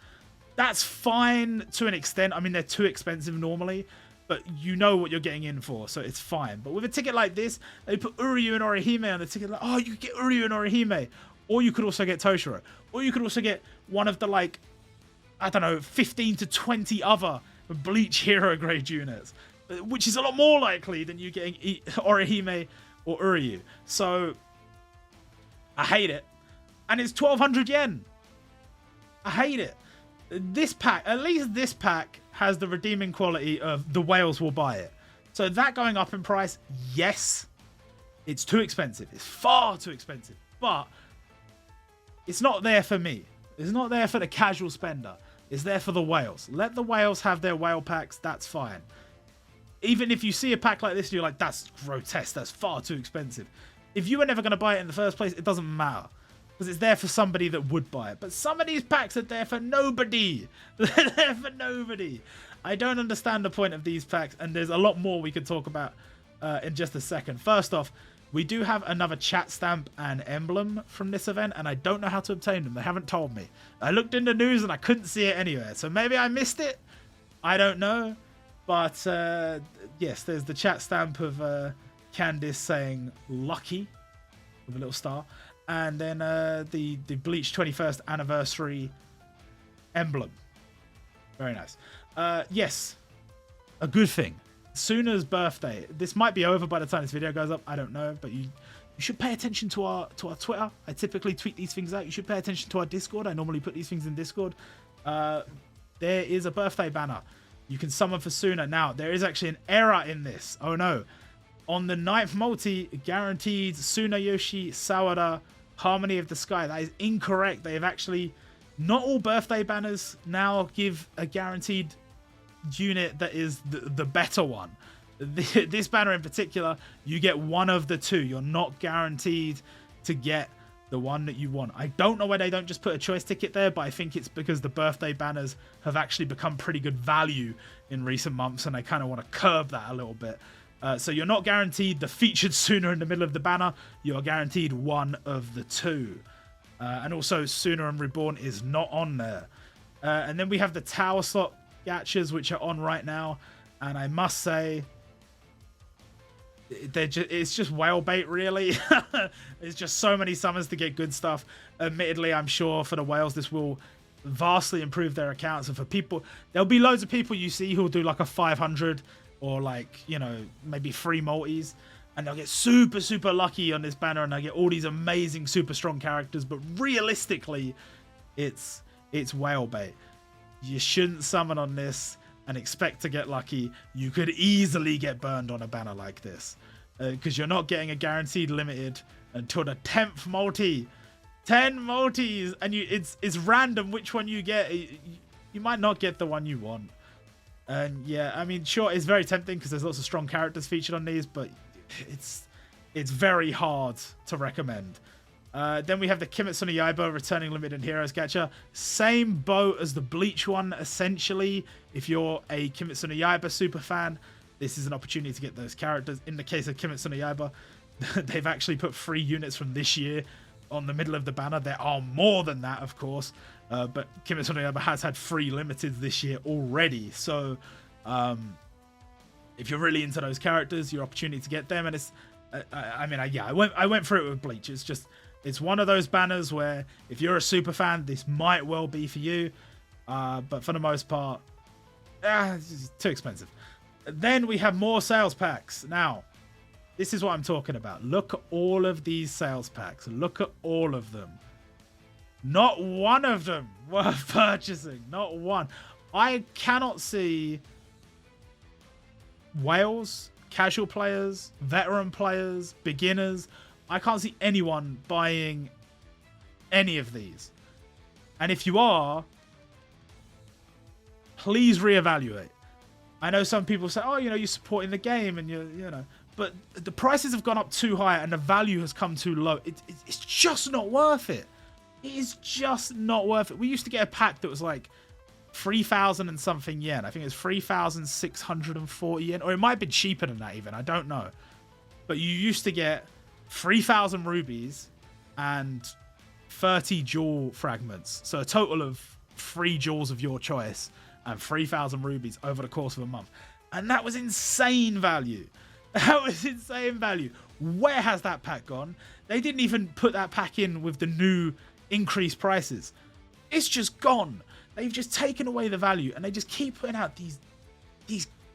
That's fine to an extent. I mean, they're too expensive normally, but you know what you're getting in for, so it's fine. But with a ticket like this, they put Uryu and Orihime on the ticket. Like, oh, you could get Uryu and Orihime. Or you could also get Toshiro. Or you could also get one of the, like, I don't know, 15 to 20 other Bleach hero grade units, which is a lot more likely than you getting Orihime or Uryu. So, I hate it. And it's 1,200 yen. I hate it. This pack, at least this pack, has the redeeming quality of the whales will buy it. So that going up in price, yes, it's too expensive. It's far too expensive. But it's not there for me. It's not there for the casual spender. It's there for the whales. Let the whales have their whale packs. That's fine. Even if you see a pack like this and you're like, that's grotesque. That's far too expensive. If you were never going to buy it in the first place, it doesn't matter. Because it's there for somebody that would buy it. But some of these packs are there for nobody. They're there for nobody. I don't understand the point of these packs. And there's a lot more we could talk about in just a second. First off, we do have another chat stamp and emblem from this event. And I don't know how to obtain them. They haven't told me. I looked in the news and I couldn't see it anywhere. So maybe I missed it. I don't know. But yes, there's the chat stamp of Candice saying lucky with a little star. And then the Bleach 21st anniversary emblem. Very nice. Yes, a good thing. Suna's birthday. This might be over by the time this video goes up. I don't know, but you should pay attention to our Twitter. I typically tweet these things out. You should pay attention to our Discord. I normally put these things in Discord. There is a birthday banner. You can summon for Suna. Now, there is actually an error in this. Oh no. On the 9th multi, guaranteed Tsunayoshi Sawada Harmony of the Sky. That is incorrect. They have actually, not all birthday banners now give a guaranteed unit that is the better one. This banner in particular, you get one of the two. You're not guaranteed to get the one that you want. I don't know why they don't just put a choice ticket there, but I think it's because the birthday banners have actually become pretty good value in recent months, and they kind of want to curb that a little bit. So you're not guaranteed the featured Suna in the middle of the banner. You are guaranteed one of the two. And also Suna and Reborn is not on there. And then we have the Tower slot gachas, which are on right now. And I must say, it's just whale bait, really. There's just so many summons to get good stuff. Admittedly, I'm sure for the whales, this will vastly improve their accounts. And for people, there'll be loads of people you see who'll do like a 500 or like, you know, maybe 3 multis, and they'll get super, super lucky on this banner, and they'll get all these amazing, super strong characters. But realistically, it's whale bait. You shouldn't summon on this and expect to get lucky. You could easily get burned on a banner like this, because you're not getting a guaranteed limited until the 10th multi. 10 multis, and it's random which one you get. You might not get the one you want. And yeah, I mean, sure, it's very tempting because there's lots of strong characters featured on these, but it's very hard to recommend. Then we have the Kimetsu no Yaiba Returning Limited Heroes gacha. Same boat as the Bleach one, essentially. If you're a Kimetsu no Yaiba super fan, this is an opportunity to get those characters. In the case of Kimetsu no Yaiba, they've actually put 3 units from this year on the middle of the banner. There are more than that, of course. But Kimetsu no Yaiba has had 3 limiteds this year already. So, if you're really into those characters, your opportunity to get them. And it's, I went through it with Bleach. It's one of those banners where if you're a super fan, this might well be for you. But for the most part, it's too expensive. Then we have more sales packs. Now, this is what I'm talking about. Look at all of these sales packs. Look at all of them. Not one of them worth purchasing. Not one. I cannot see whales, casual players, veteran players, beginners. I can't see anyone buying any of these. And if you are, please reevaluate. I know some people say, oh, you know, you're supporting the game and you know, but the prices have gone up too high and the value has come too low. It's just not worth it. It is just not worth it. We used to get a pack that was like 3,000 and something yen. I think it was 3,640 yen, or it might have been cheaper than that even. I don't know. But you used to get 3,000 rubies and 30 jewel fragments. So a total of 3 jewels of your choice and 3,000 rubies over the course of a month. And that was insane value. That was insane value. Where has that pack gone? They didn't even put that pack in with the new increased prices. It's just gone. They've just taken away the value and they just keep putting out these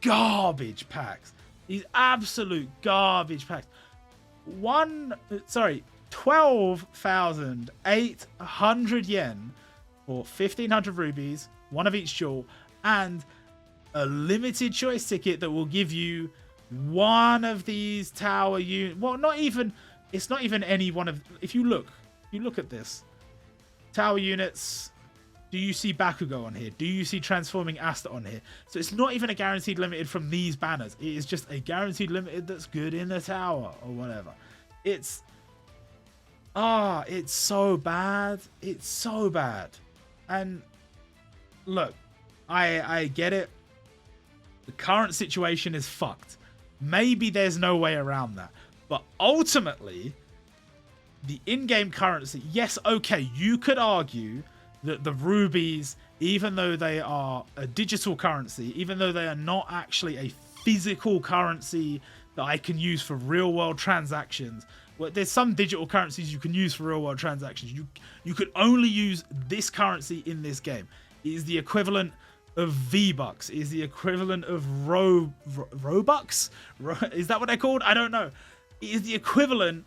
garbage packs. These absolute garbage packs. 12,800 yen for 1,500 rubies, 1 of each jewel, and a limited choice ticket that will give you 1 of these tower units. Well, it's not even any one of, if you look at this, tower units, do you see Bakugo on here? Do you see Transforming Asta on here? So it's not even a guaranteed limited from these banners. It is just a guaranteed limited that's good in the tower or whatever. It's so bad. It's so bad. And look, I get it. The current situation is fucked. Maybe there's no way around that. But ultimately, the in-game currency, yes, okay, you could argue that the rubies, even though they are a digital currency, even though they are not actually a physical currency that I can use for real-world transactions, well, there's some digital currencies you can use for real-world transactions. You could only use this currency in this game. It is the equivalent of V-Bucks. It is the equivalent of Robux? Is that what they're called? I don't know. It is the equivalent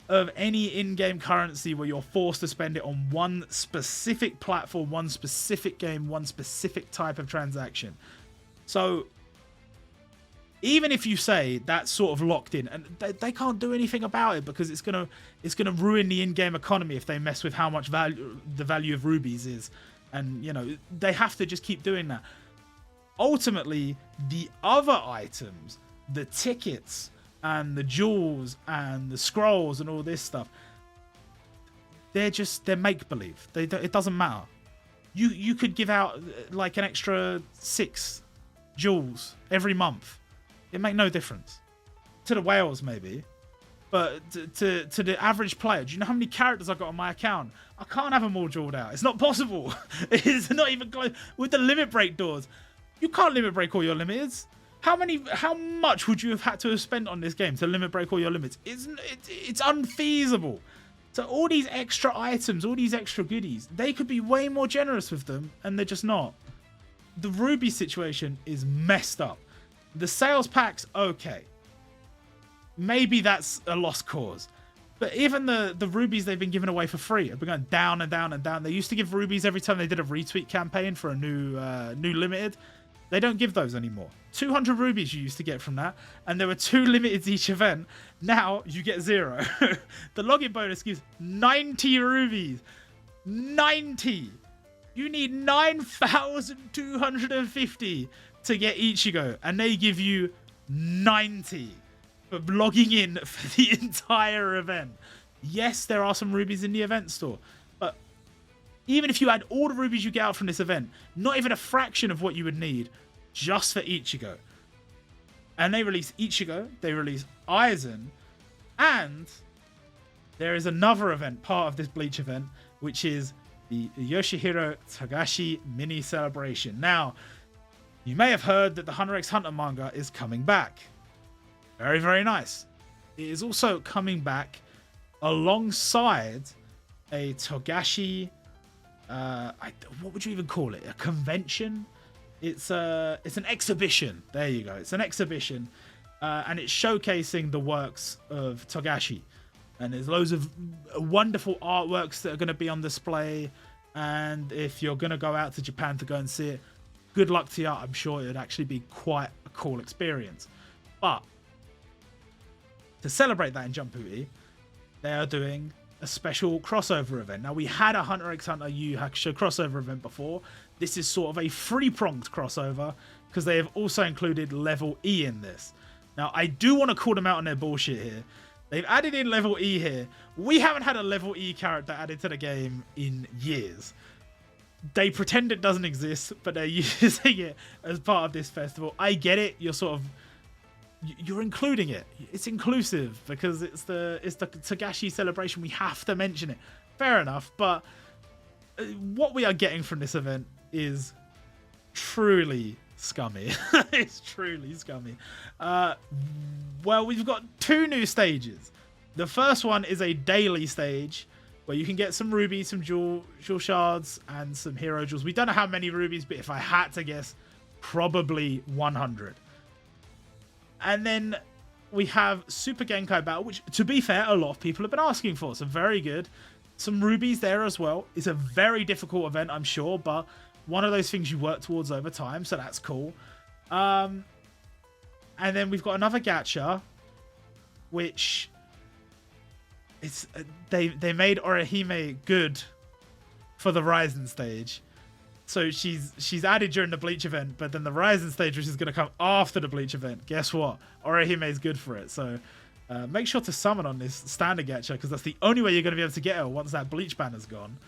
of any in-game currency where you're forced to spend it on one specific platform, one specific game, one specific type of transaction. So even if you say that's sort of locked in, and they can't do anything about it because it's gonna ruin the in-game economy if they mess with how much value the value of rubies is, and you know they have to just keep doing that. Ultimately, the other items, the tickets and the jewels and the scrolls and all this stuff, they're make-believe. It doesn't matter. You could give out like an extra 6 jewels every month. It make no difference to the whales maybe, but to the average player, do you know how many characters I got on my account? I can't have them all jeweled out. It's not possible. It's not even close. With the limit break doors, you can't limit break all your limiteds. How much would you have had to have spent on this game to limit break all your limits? It's unfeasible. So all these extra items, all these extra goodies, they could be way more generous with them, and they're just not. The ruby situation is messed up. The sales packs, okay. Maybe that's a lost cause. But even the rubies they've been giving away for free have been going down and down and down. They used to give rubies every time they did a retweet campaign for a new limited. They don't give those anymore. 200 rubies you used to get from that, and there were 2 limiteds each event. Now you get 0. The login bonus gives 90 rubies. 90! You need 9,250 to get Ichigo, and they give you 90 for logging in for the entire event. Yes, there are some rubies in the event store, but even if you add all the rubies you get out from this event, not even a fraction of what you would need just for Ichigo. And they release Ichigo, they release Aizen, and there is another event, part of this Bleach event, which is the Yoshihiro Tagashi mini celebration. Now, you may have heard that the Hunter x Hunter manga is coming back. Very, very nice. It is also coming back alongside a Togashi, what would you even call it? A convention? It's an exhibition. There you go. It's an exhibition, and it's showcasing the works of Tagashi. And there's loads of wonderful artworks that are going to be on display. And if you're going to go out to Japan to go and see it, good luck to you. I'm sure it would actually be quite a cool experience. But to celebrate that in Jumputi, they are doing a special crossover event. Now, we had a Hunter x Hunter Yu Yu Hakusho crossover event before. This is sort of a three-pronged crossover because they have also included level E in this. Now, I do want to call them out on their bullshit here. They've added in level E here. We haven't had a level E character added to the game in years. They pretend it doesn't exist, but they're using it as part of this festival. I get it. You're including it. It's inclusive because it's the Tagashi celebration. We have to mention it. Fair enough, but what we are getting from this event is truly scummy. It's truly scummy. Well, we've got two new stages. The first one is a daily stage where you can get some rubies, some jewel shards, and some hero jewels. We don't know how many rubies, but if I had to guess, probably 100. And then we have Super Genkai Battle, which, to be fair, a lot of people have been asking for. So very good. Some rubies there as well. It's a very difficult event, I'm sure, but one of those things you work towards over time, so that's cool. And then we've got another gacha, which it's they made Orihime good for the Ryzen stage. So she's added during the Bleach event, but then the Ryzen stage, which is going to come after the Bleach event, guess what? Orihime is good for it. So make sure to summon on this standard gacha, because that's the only way you're going to be able to get her once that Bleach banner's gone.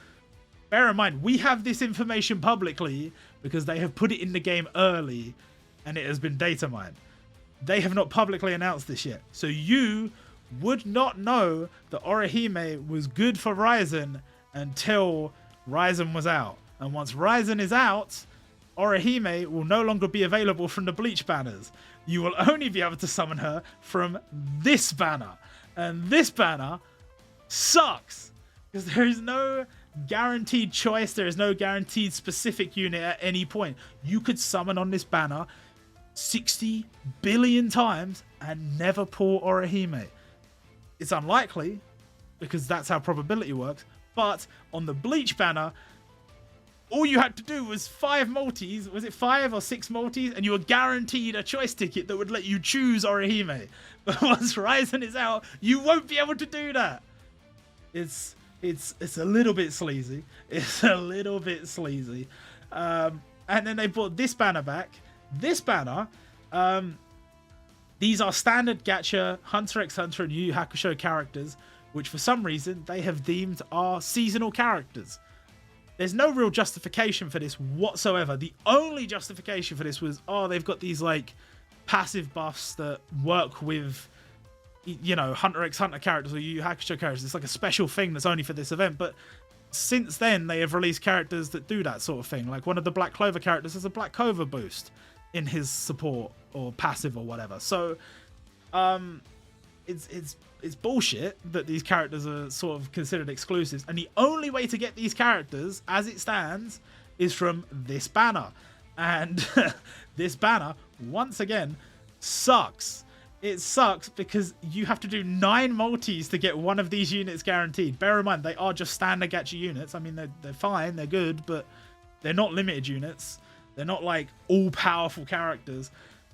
Bear in mind, we have this information publicly because they have put it in the game early and it has been data mined. They have not publicly announced this yet. So you would not know that Orihime was good for Ryzen until Ryzen was out. And once Ryzen is out, Orihime will no longer be available from the Bleach banners. You will only be able to summon her from this banner. And this banner sucks because there is no guaranteed choice. There is no guaranteed specific unit at any point. You could summon on this banner 60 billion times and never pull Orihime. It's unlikely because that's how probability works. But on the Bleach banner, all you had to do was 5 multis. Was it 5 or 6 multis? And you were guaranteed a choice ticket that would let you choose Orihime. But once Ryzen is out, you won't be able to do that. It's a little bit sleazy. It's a little bit sleazy. And then they brought this banner back. This banner, these are standard gacha Hunter x Hunter and Yu Yu Hakusho characters, which for some reason they have deemed are seasonal characters. There's no real justification for this whatsoever. The only justification for this was, oh, they've got these like passive buffs that work with, you know, Hunter x Hunter characters or Yu Yu Hakusho characters. It's like a special thing that's only for this event. But since then, they have released characters that do that sort of thing. Like one of the Black Clover characters has a Black Clover boost in his support or passive or whatever. So it's bullshit that these characters are sort of considered exclusives. And the only way to get these characters, as it stands, is from this banner. And this banner, once again, sucks. It sucks because you have to do 9 multis to get one of these units guaranteed. Bear in mind, they are just standard gacha units. I mean, they're fine, they're good, but they're not limited units. They're not like all-powerful characters.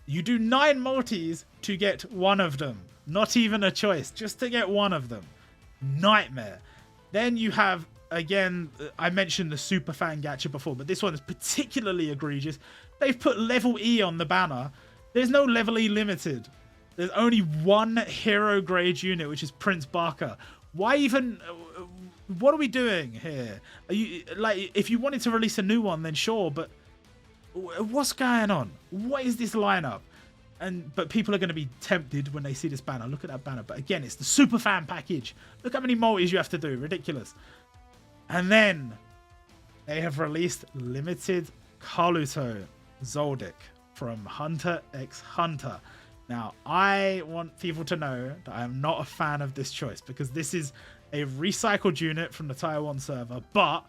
You do 9 multis to get one of them. Not even a choice, just to get one of them. Nightmare. Then you have, again, I mentioned the super fan gacha before, but this one is particularly egregious. They've put level E on the banner. There's no level E limited. There's only one hero grade unit, which is Prince Barker. Why even... What are we doing here? Are you, like, if you wanted to release a new one, then sure, but what's going on? What is this lineup? But people are going to be tempted when they see this banner. Look at that banner. But again, it's the super fan package. Look how many multis you have to do. Ridiculous. And then they have released limited Karuto Zoldyck from Hunter x Hunter. Now, I want people to know that I am not a fan of this choice because this is a recycled unit from the Taiwan server. But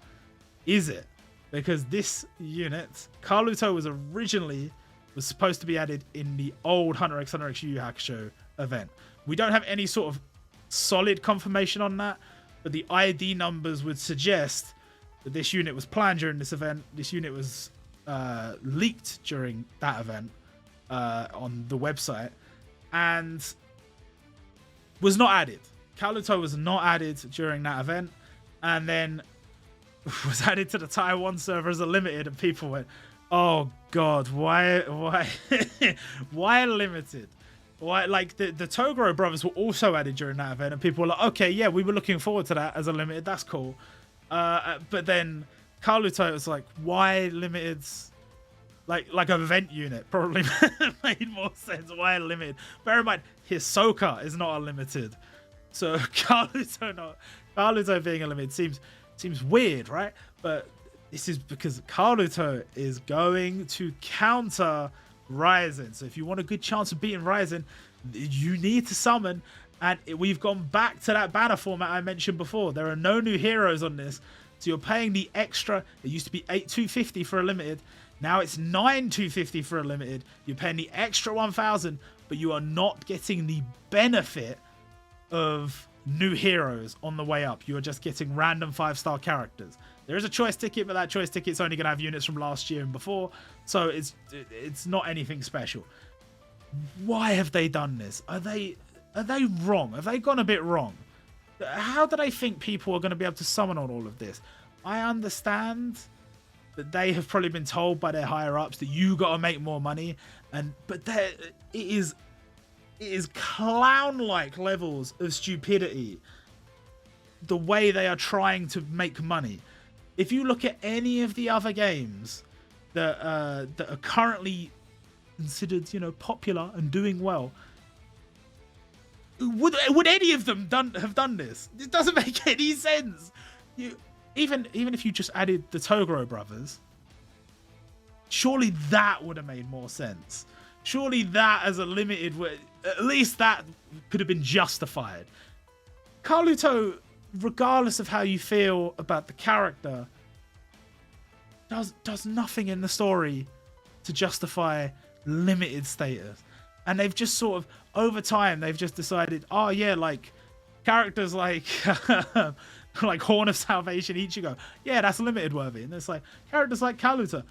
is it? Because this unit, Karuto, was supposed to be added in the old Hunter x Hunter x Yu Yu Hakusho event. We don't have any sort of solid confirmation on that, but the ID numbers would suggest that this unit was planned during this event. This unit was leaked during that event on the website and was not added. Kaluto was not added during that event, and then was added to the Taiwan server as a limited, and people went, "Oh God, why, why limited? Why?" Like the Toguro brothers were also added during that event, and people were like, "Okay, yeah, we were looking forward to that as a limited. That's cool." But then Kaluto was like, "Why limiteds?" Like an event unit probably made more sense. Why limited? Bear in mind, Hisoka is not a limited, so Kaluto being a limited seems weird, right? But this is because Kaluto is going to counter Ryzen. So if you want a good chance of beating Ryzen, you need to summon. And we've gone back to that banner format I mentioned before. There are no new heroes on this, so you're paying the extra. It used to be 8,250 for a limited. Now it's 9,250 for a limited. You're paying the extra 1,000, but you are not getting the benefit of new heroes on the way up. You are just getting random 5-star characters. There is a choice ticket, but that choice ticket's only going to have units from last year and before, so it's not anything special. Why have they done this? Are they wrong? Have they gone a bit wrong? How do they think people are going to be able to summon on all of this? I understand that they have probably been told by their higher ups that you got to make more money, but it is clown-like levels of stupidity the way they are trying to make money. If you look at any of the other games that are currently considered, popular and doing well, would any of them have done this? It doesn't make any sense. Even if you just added the Toguro brothers, surely that would have made more sense. Surely that as a limited, at least that could have been justified. Kaluto, regardless of how you feel about the character, does nothing in the story to justify limited status. And they've just sort of, over time, they've just decided, oh yeah, like characters like like Horn of Salvation Ichigo, yeah, that's limited worthy. And it's like characters like Kaluto,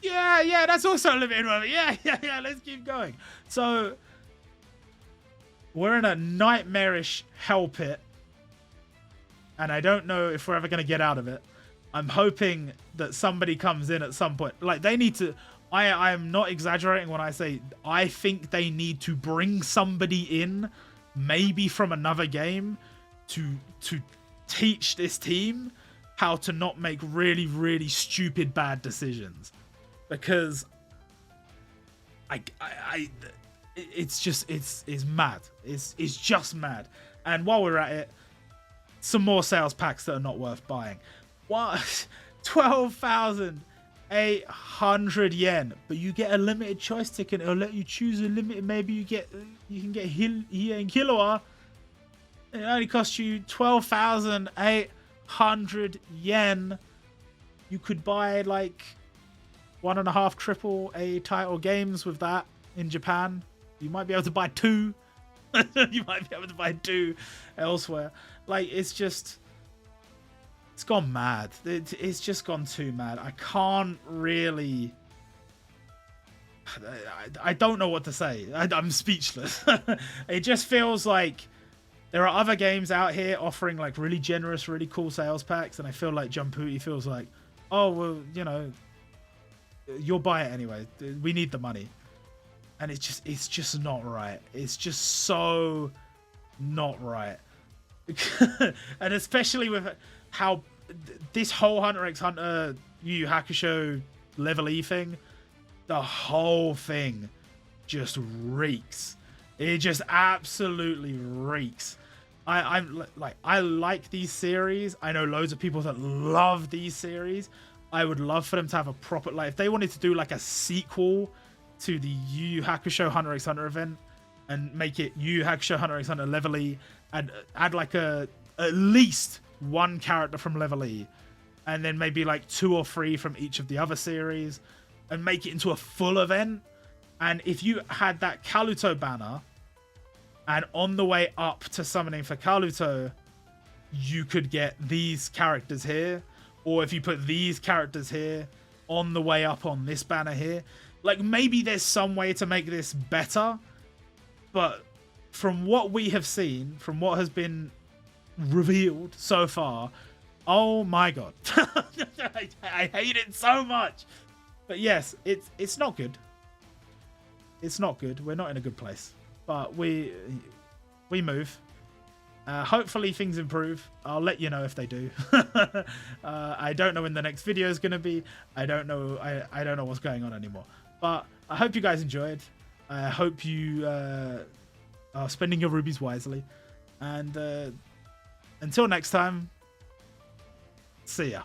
yeah, that's also limited worthy. Yeah, let's keep going. So we're in a nightmarish hell pit, and I don't know if we're ever going to get out of it. I'm hoping that somebody comes in at some point. Like, they need to, I am not exaggerating when I say I think they need to bring somebody in, maybe from another game, to teach this team how to not make really, really stupid bad decisions. Because it's mad. It's just mad. And while we're at it, some more sales packs that are not worth buying. What? 12,800 yen, but you get a limited choice ticket. It'll let you choose a limited. Maybe you can get here in Killua. It only costs you 12,800 yen. You could buy like 1.5 AAA title games with that in Japan. You might be able to buy 2. You might be able to buy 2 elsewhere. Like, it's gone mad. It's just gone too mad. I can't really... I don't know what to say. I'm speechless. It just feels like there are other games out here offering like really generous, really cool sales packs, and I feel like Jumputi feels like, oh, well, you'll buy it anyway. We need the money. And it's just not right. It's just so not right. And especially with how this whole Hunter x Hunter Yu Yu Hakusho level E thing, the whole thing just reeks. It just absolutely reeks. I like these series. I know loads of people that love these series. I would love for them to have a proper, like, if they wanted to do like a sequel to the Yu Yu Hakusho Hunter x Hunter event and make it Yu Yu Hakusho Hunter x Hunter level E and add like at least one character from level E and then maybe like 2 or 3 from each of the other series and make it into a full event. And if you had that Kaluto banner and on the way up to summoning for Kaluto, you could get these characters here, or if you put these characters here on the way up on this banner here, like maybe there's some way to make this better. But from what we have seen, from what has been revealed so far. Oh my god. I hate it so much. But yes, it's not good. It's not good. We're not in a good place. But we move. Hopefully things improve. I'll let you know if they do. I don't know when the next video is going to be. I don't know. I don't know what's going on anymore. But I hope you guys enjoyed. I hope you are spending your rubies wisely. And until next time, see ya.